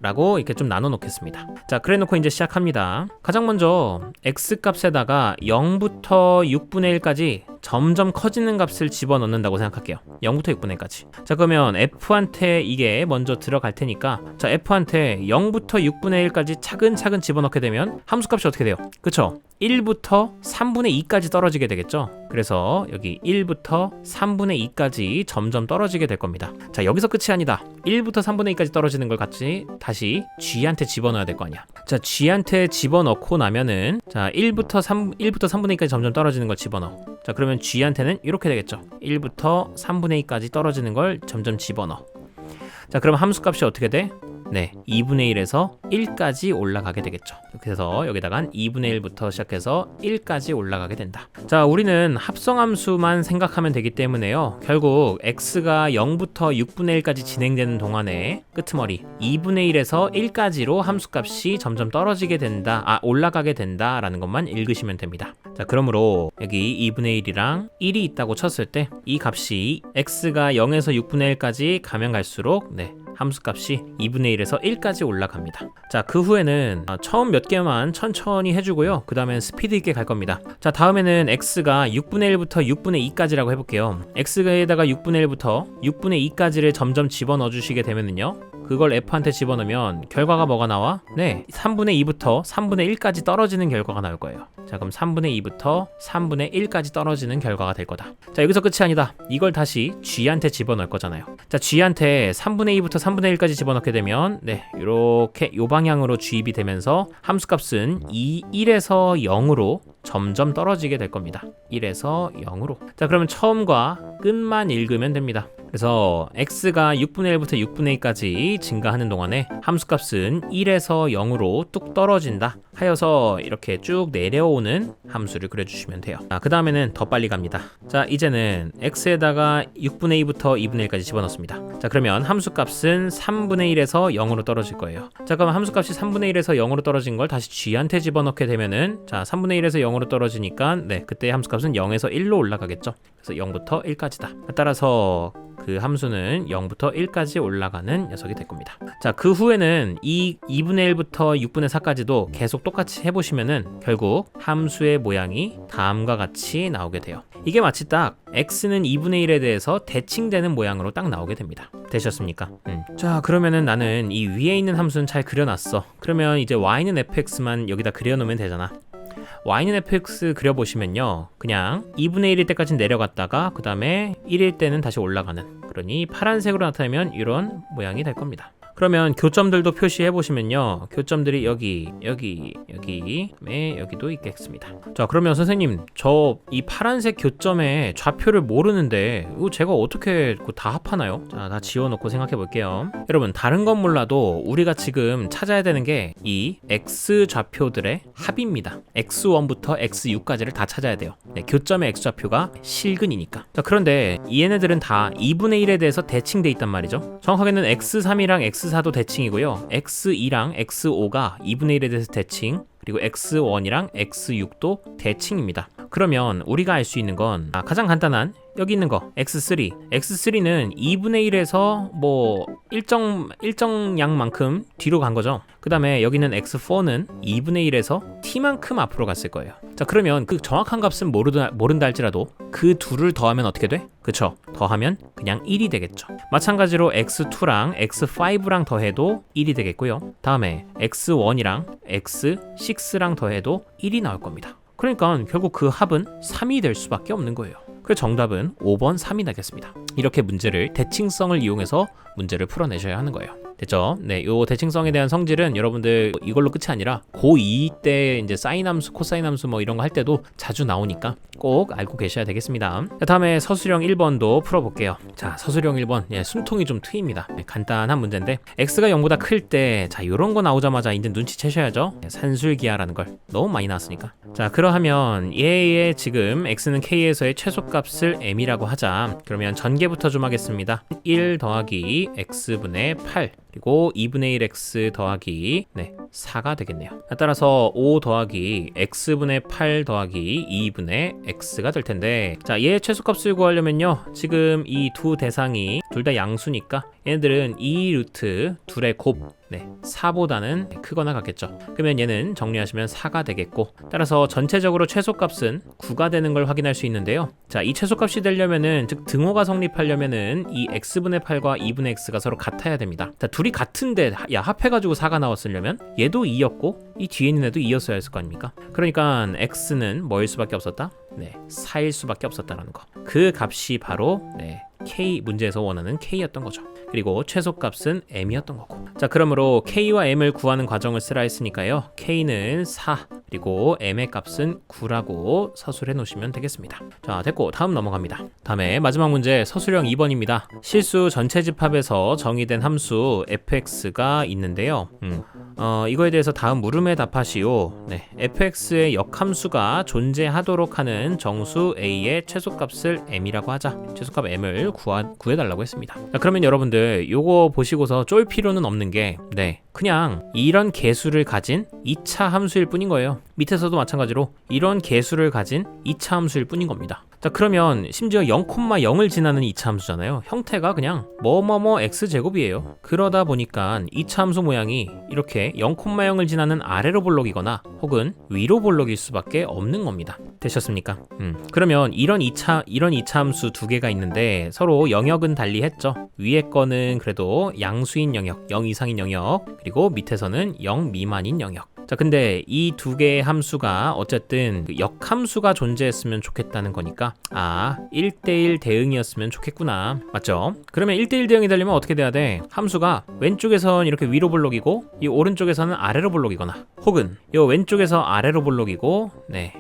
라고 이렇게 좀 나눠 놓겠습니다. 자, 그래 놓고 이제 시작합니다. 가장 먼저 x 값에다가 0부터 6분의 1까지 점점 커지는 값을 집어넣는다고 생각할게요. 0부터 6분의 1까지. 자, 그러면 f한테 이게 먼저 들어갈 테니까, 자, f한테 0부터 6분의 1까지 차근차근 집어넣게 되면 함수값이 어떻게 돼요? 그쵸? 1부터 3분의 2까지 떨어지게 되겠죠? 그래서 여기 1부터 3분의 2까지 점점 떨어지게 될 겁니다. 자, 여기서 끝이 아니다. 1부터 3분의 2까지 떨어지는 걸 같이 다시 g한테 집어넣어야 될 거 아니야. 자, g한테 집어넣고 나면은, 자, 1부터 3분의 2까지 점점 떨어지는 걸 집어넣어. 자, 그러면 g한테는 이렇게 되겠죠. 1부터 3분의 2까지 떨어지는 걸 점점 집어넣어. 자, 그럼 함수값이 어떻게 돼? 네, 2분의 1에서 1까지 올라가게 되겠죠. 그래서 여기다가 2분의 1부터 시작해서 1까지 올라가게 된다. 자, 우리는 합성함수만 생각하면 되기 때문에요. 결국 x가 0부터 6분의 1까지 진행되는 동안에 끄트머리 2분의 1에서 1까지로 함수값이 점점 떨어지게 된다, 올라가게 된다라는 것만 읽으시면 됩니다. 자, 그러므로 여기 2분의 1이랑 1이 있다고 쳤을 때 이 값이 x가 0에서 6분의 1까지 가면 갈수록 함수값이 2분의 1에서 1까지 올라갑니다. 자, 그 후에는 처음 몇 개만 천천히 해주고요. 그 다음엔 스피드 있게 갈 겁니다. 자, 다음에는 x가 6분의 1부터 6분의 2까지라고 해볼게요. x에다가 6분의 1부터 6분의 2까지를 점점 집어넣어 주시게 되면은요, 그걸 f한테 집어넣으면 결과가 뭐가 나와? 네, 3분의 2부터 3분의 1까지 떨어지는 결과가 나올 거예요. 자, 그럼 3분의 2부터 3분의 1까지 떨어지는 결과가 될 거다. 자, 여기서 끝이 아니다. 이걸 다시 g한테 집어넣을 거잖아요. 자, g한테 3분의 2부터 3분의 1까지 집어넣게 되면 이렇게 요 방향으로 주입이 되면서 함수값은 1에서 0으로 점점 떨어지게 될 겁니다. 1에서 0으로. 자, 그러면 처음과 끝만 읽으면 됩니다. 그래서 x가 6분의 1부터 6분의 2까지 증가하는 동안에 함수값은 1에서 0으로 뚝 떨어진다 하여서 이렇게 쭉 내려오는 함수를 그려주시면 돼요. 그 다음에는 더 빨리 갑니다. 자, 이제는 x에다가 6분의 2부터 2분의 1까지 집어넣습니다. 자, 그러면 함수값은 3분의 1에서 0으로 떨어질 거예요. 자, 그럼 함수값이 3분의 1에서 0으로 떨어진 걸 다시 g한테 집어넣게 되면은, 자, 3분의 1에서 0으로 떨어지니까 그때 함수값은 0에서 1로 올라가겠죠. 그래서 0부터 1까지다. 따라서 그 함수는 0부터 1까지 올라가는 녀석이 될 겁니다. 자, 그 후에는 이 2분의 1부터 6분의 4까지도 계속 똑같이 해보시면은 결국 함수의 모양이 다음과 같이 나오게 돼요. 이게 마치 딱 x는 2분의 1에 대해서 대칭되는 모양으로 딱 나오게 됩니다. 되셨습니까? 자, 그러면은 나는 이 위에 있는 함수는 잘 그려놨어. 그러면 이제 y는 fx만 여기다 그려놓으면 되잖아. y는 fx 그려보시면요, 그냥 2분의 1일 때까지 내려갔다가 그 다음에 1일 때는 다시 올라가는, 그러니 파란색으로 나타내면 이런 모양이 될 겁니다. 그러면 교점들도 표시해 보시면요, 교점들이 여기도 있겠습니다. 자, 그러면 선생님, 저 이 파란색 교점의 좌표를 모르는데 이거 제가 어떻게 다 합하나요? 자, 다 지워놓고 생각해 볼게요. 여러분, 다른 건 몰라도 우리가 지금 찾아야 되는 게 이 x 좌표들의 합입니다. x1부터 x6까지를 다 찾아야 돼요. 교점의 x 좌표가 실근이니까. 자, 그런데 얘네들은 다 2분의 1에 대해서 대칭돼 있단 말이죠. 정확하게는 x3이랑 x4도 대칭이고요, x2랑 x5가 2분의 1에 대해서 대칭, 그리고 x1이랑 x6도 대칭입니다. 그러면 우리가 알 수 있는 건 가장 간단한 여기 있는 거 x3는 2분의 1에서 뭐 일정 양만큼 뒤로 간 거죠. 그 다음에 여기는 x4는 2분의 1에서 t만큼 앞으로 갔을 거예요. 자, 그러면 그 정확한 값은 모른다 할지라도 그 둘을 더하면 어떻게 돼? 그쵸? 더하면 그냥 1이 되겠죠. 마찬가지로 x2랑 x5랑 더해도 1이 되겠고요. 다음에 x1이랑 x6랑 더해도 1이 나올 겁니다. 그러니까 결국 그 합은 3이 될 수밖에 없는 거예요. 그 정답은 5번 3이 나겠습니다. 이렇게 문제를 대칭성을 이용해서 문제를 풀어내셔야 하는 거예요. 됐죠? 네, 요 대칭성에 대한 성질은 여러분들 이걸로 끝이 아니라 고2 때 이제 사인 함수, 코사인 함수 뭐 이런 거 할 때도 자주 나오니까 꼭 알고 계셔야 되겠습니다. 자, 다음에 서술형 1번도 풀어볼게요. 자, 서술형 1번, 숨통이 좀 트입니다. 간단한 문제인데 x가 0보다 클 때, 자, 요런 거 나오자마자 이제 눈치채셔야죠. 산술기하라는 걸 너무 많이 나왔으니까. 자, 그러하면 얘의 지금 x는 k에서의 최소값을 m이라고 하자. 그러면 전개부터 좀 하겠습니다. 1 더하기 x분의 8 그리고 2분의 1x 더하기 4가 되겠네요. 따라서 5 더하기 x분의 8 더하기 2분의 x가 될 텐데, 자, 얘의 최소값을 구하려면요, 지금 이 두 대상이 둘 다 양수니까 얘네들은 2 루트 둘의 곱 4보다는 크거나 같겠죠. 그러면 얘는 정리하시면 4가 되겠고, 따라서 전체적으로 최소값은 9가 되는 걸 확인할 수 있는데요. 자, 이 최소값이 되려면은, 즉 등호가 성립하려면은 이 x분의 8과 2분의 x가 서로 같아야 됩니다. 자, 둘이 같은데 야 합해가지고 4가 나왔으려면 얘도 2였고 이 뒤에 있는 애도 2였어야 했을 거 아닙니까? 그러니까 x는 뭐일 수밖에 없었다? 4일 수밖에 없었다라는 거. 그 값이 바로 K, 문제에서 원하는 K였던 거죠. 그리고 최소값은 M이었던 거고. 자, 그러므로 K와 M을 구하는 과정을 쓰라 했으니까요. K는 4, 그리고 M의 값은 9라고 서술해 놓으시면 되겠습니다. 자, 됐고 다음 넘어갑니다. 다음에 마지막 문제 서술형 2번입니다. 실수 전체 집합에서 정의된 함수 fx가 있는데요. 이거에 대해서 다음 물음에 답하시오. fx의 역함수가 존재하도록 하는 정수 a의 최소값을 m이라고 하자. 최소값 m을 구해달라고 했습니다. 자, 그러면 여러분들 요거 보시고서 쫄 필요는 없는 게 그냥 이런 개수를 가진 2차 함수일 뿐인 거예요. 밑에서도 마찬가지로 이런 개수를 가진 2차 함수일 뿐인 겁니다. 자, 그러면 심지어 0,0을 지나는 2차 함수잖아요. 형태가 그냥 뭐뭐뭐 x제곱이에요. 그러다 보니까 2차 함수 모양이 이렇게 0,0을 지나는 아래로 볼록이거나 혹은 위로 볼록일 수밖에 없는 겁니다. 되셨습니까? 그러면 이런 2차 함수 두 개가 있는데 서로 영역은 달리했죠. 위에 거는 그래도 양수인 영역, 0 이상인 영역, 그리고 밑에서는 0 미만인 영역. 자, 근데 이 두 개의 함수가 어쨌든 역함수가 존재했으면 좋겠다는 거니까 1대1 대응이었으면 좋겠구나. 맞죠? 그러면 1대1 대응이 되려면 어떻게 돼야 돼? 함수가 왼쪽에선 이렇게 위로 볼록이고 이 오른쪽에서는 아래로 볼록이거나 혹은 이 왼쪽에서 아래로 볼록이고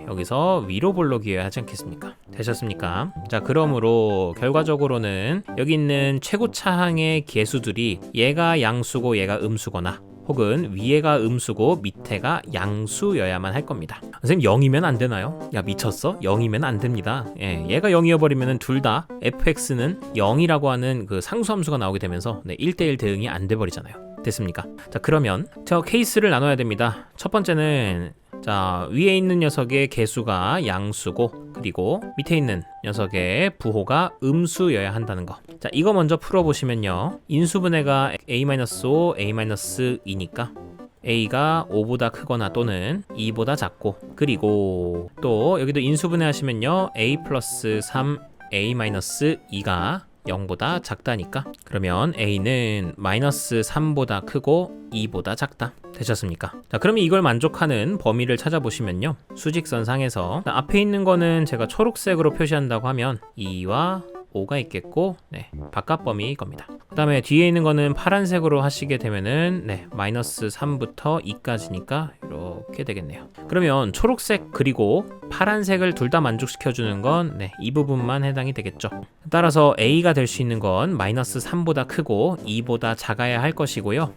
여기서 위로 볼록이어야 하지 않겠습니까? 되셨습니까? 자, 그러므로 결과적으로는 여기 있는 최고차항의 개수들이 얘가 양수고 얘가 음수거나 혹은 위에가 음수고 밑에가 양수여야만 할 겁니다. 선생님 0이면 안 되나요? 야, 미쳤어? 0이면 안 됩니다. 얘가 0이어버리면 둘 다 fx는 0이라고 하는 그 상수함수가 나오게 되면서 1대1 대응이 안 돼버리잖아요. 됐습니까? 자, 그러면 저 케이스를 나눠야 됩니다. 첫 번째는 자, 위에 있는 녀석의 개수가 양수고 그리고 밑에 있는 녀석의 부호가 음수여야 한다는 거. 자, 이거 먼저 풀어보시면요. 인수분해가 a-5, a-2니까 a가 5보다 크거나 또는 2보다 작고, 그리고 또 여기도 인수분해 하시면요. a 플러스 3, a-2가 0보다 작다니까 그러면 a는 마이너스 3보다 크고 2보다 작다. 되셨습니까? 자, 그러면 이걸 만족하는 범위를 찾아보시면요. 수직선상에서 앞에 있는 거는 제가 초록색으로 표시한다고 하면 2와 5가 있겠고 바깥 범위일 겁니다. 그 다음에 뒤에 있는 거는 파란색으로 하시게 되면은 마이너스 3부터 2까지니까 이렇게 되겠네요. 그러면 초록색 그리고 파란색을 둘 다 만족시켜주는 건 이 부분만 해당이 되겠죠. 따라서 A가 될 수 있는 건 마이너스 3보다 크고 2보다 작아야 할 것이고요.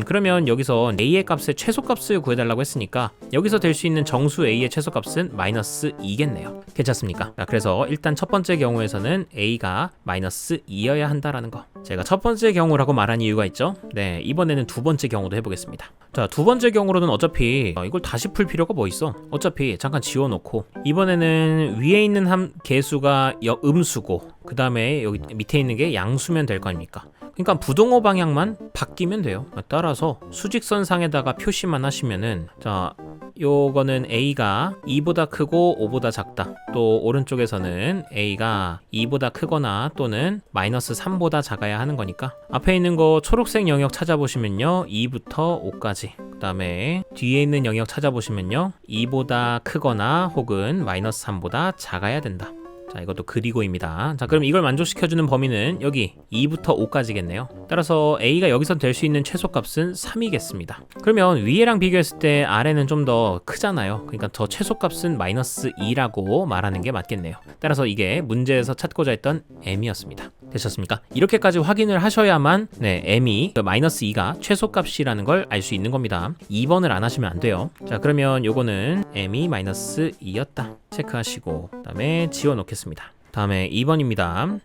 그러면 여기서 A의 값의 최소값을 구해달라고 했으니까 여기서 될 수 있는 정수 A의 최소값은 마이너스 2겠네요. 괜찮습니까? 자, 그래서 일단 첫 번째 경우에서는 A가 마이너스 2여야 한다라는 거. 제가 첫 번째 경우라고 말한 이유가 있죠. 이번에는 두 번째 경우도 해보겠습니다. 자, 두 번째 경우로는 어차피 이걸 다시 풀 필요가 뭐 있어? 어차피 잠깐 지워놓고 이번에는 위에 있는 개수가 음수고 그 다음에 여기 밑에 있는 게 양수면 될 거 아닙니까? 그러니까 부동호 방향만 바뀌면 돼요. 따라서 수직선상에다가 표시만 하시면은 자, 요거는 A가 2보다 크고 5보다 작다. 또 오른쪽에서는 A가 2보다 크거나 또는 마이너스 3보다 작아야 하는 거니까 앞에 있는 거 초록색 영역 찾아보시면요. 2부터 5까지. 그 다음에 뒤에 있는 영역 찾아보시면요. 2보다 크거나 혹은 마이너스 3보다 작아야 된다. 자, 이것도 그리고입니다. 자, 그럼 이걸 만족시켜주는 범위는 여기 2부터 5까지겠네요. 따라서 A가 여기서 될 수 있는 최소값은 3이겠습니다. 그러면 위에랑 비교했을 때 아래는 좀 더 크잖아요. 그러니까 저 최소값은 마이너스 2라고 말하는 게 맞겠네요. 따라서 이게 문제에서 찾고자 했던 M이었습니다. 되셨습니까? 이렇게까지 확인을 하셔야만 M이 마이너스 2가 최소값이라는 걸 알 수 있는 겁니다. 2번을 안 하시면 안 돼요. 자, 그러면 요거는 M이 마이너스 2였다 체크하시고 그 다음에 지워놓겠습니다. 다음에 2번입니다.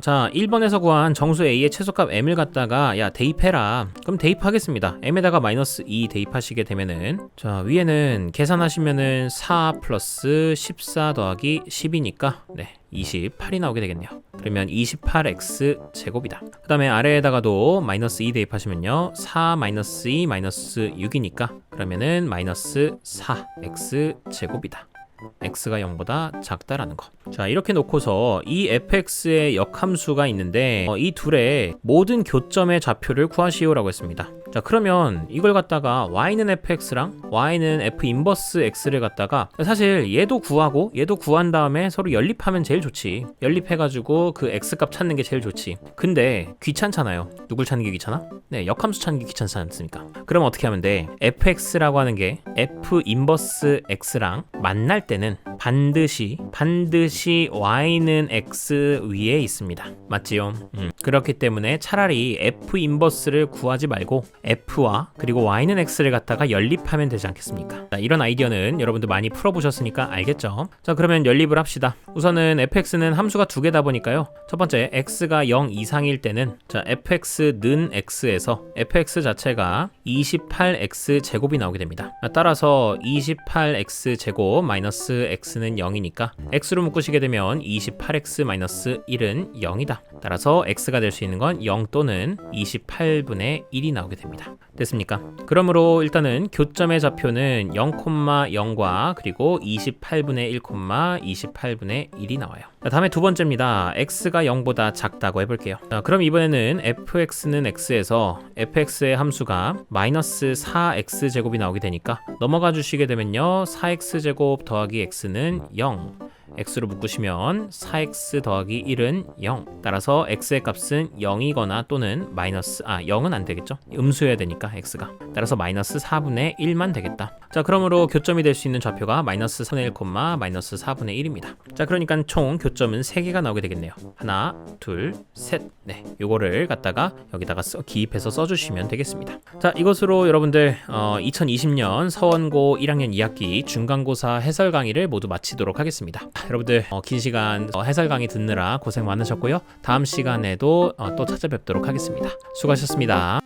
자 1번에서 구한 정수 A의 최소값 M을 갖다가 야 대입해라. 그럼 대입하겠습니다. M에다가 마이너스 2 대입하시게 되면은 자 위에는 계산하시면은 4 플러스 14 더하기 10이니까 네 28이 나오게 되겠네요. 그러면 28x 제곱이다. 그 다음에 아래에다가도 마이너스 2 대입하시면요 4 마이너스 2 마이너스 6이니까 그러면은 마이너스 4x 제곱이다. x가 0보다 작다라는 거. 자 이렇게 놓고서 이 fx의 역함수가 있는데 이 둘의 모든 교점의 좌표를 구하시오라고 했습니다. 자 그러면 이걸 갖다가 y는 fx랑 y는 f 인버스 x를 갖다가 사실 얘도 구하고 얘도 구한 다음에 서로 연립하면 제일 좋지. 연립해가지고 그 x값 찾는 게 제일 좋지. 근데 귀찮잖아요. 누굴 찾는 게 귀찮아? 네 역함수 찾는 게 귀찮지 않습니까? 그럼 어떻게 하면 돼? fx라고 하는 게 f 인버스 x랑 만날 때는 반드시 y는 x 위에 있습니다. 맞지요? 그렇기 때문에 차라리 f 인버스를 구하지 말고 f와 그리고 y는 x를 갖다가 연립하면 되지 않겠습니까? 자, 이런 아이디어는 여러분들 많이 풀어보셨으니까 알겠죠? 자 그러면 연립을 합시다. 우선은 fx는 함수가 두 개다 보니까요. 첫 번째 x가 0 이상일 때는 자 fx는 x에서 fx 자체가 28x 제곱이 나오게 됩니다. 따라서 28x 제곱 마이너스 x는 0이니까 x로 묶으시게 되면 28x 마이너스 1은 0이다. 따라서 x가 될 수 있는 건 0 또는 28분의 1이 나오게 됩니다. 됐습니까? 그러므로 일단은 교점의 좌표는 0,0과 그리고 28분의 1, 28분의 1이 나와요. 자, 다음에 두 번째입니다. x가 0보다 작다고 해볼게요. 자, 그럼 이번에는 fx는 x에서 fx의 함수가 마이너스 4x 제곱이 나오게 되니까 넘어가 주시게 되면요 4x 제곱 더하기 x는 0 x로 묶으시면 4x 더하기 1은 0 따라서 x의 값은 0이거나 또는 마이너스 0은 안 되겠죠? 음수여야 되니까 x가 따라서 마이너스 4분의 1만 되겠다. 자 그러므로 교점이 될 수 있는 좌표가 마이너스 4분의 1, 마이너스 4분의 1입니다. 자 그러니까 총 교점은 3개가 나오게 되겠네요. 하나, 둘, 셋. 네, 요거를 갖다가 여기다가 기입해서 써주시면 되겠습니다. 자 이것으로 여러분들 2020년 서원고 1학년 2학기 중간고사 해설 강의를 모두 마치도록 하겠습니다. 여러분들 긴 시간 해설 강의 듣느라 고생 많으셨고요. 다음 시간에도 또 찾아뵙도록 하겠습니다. 수고하셨습니다.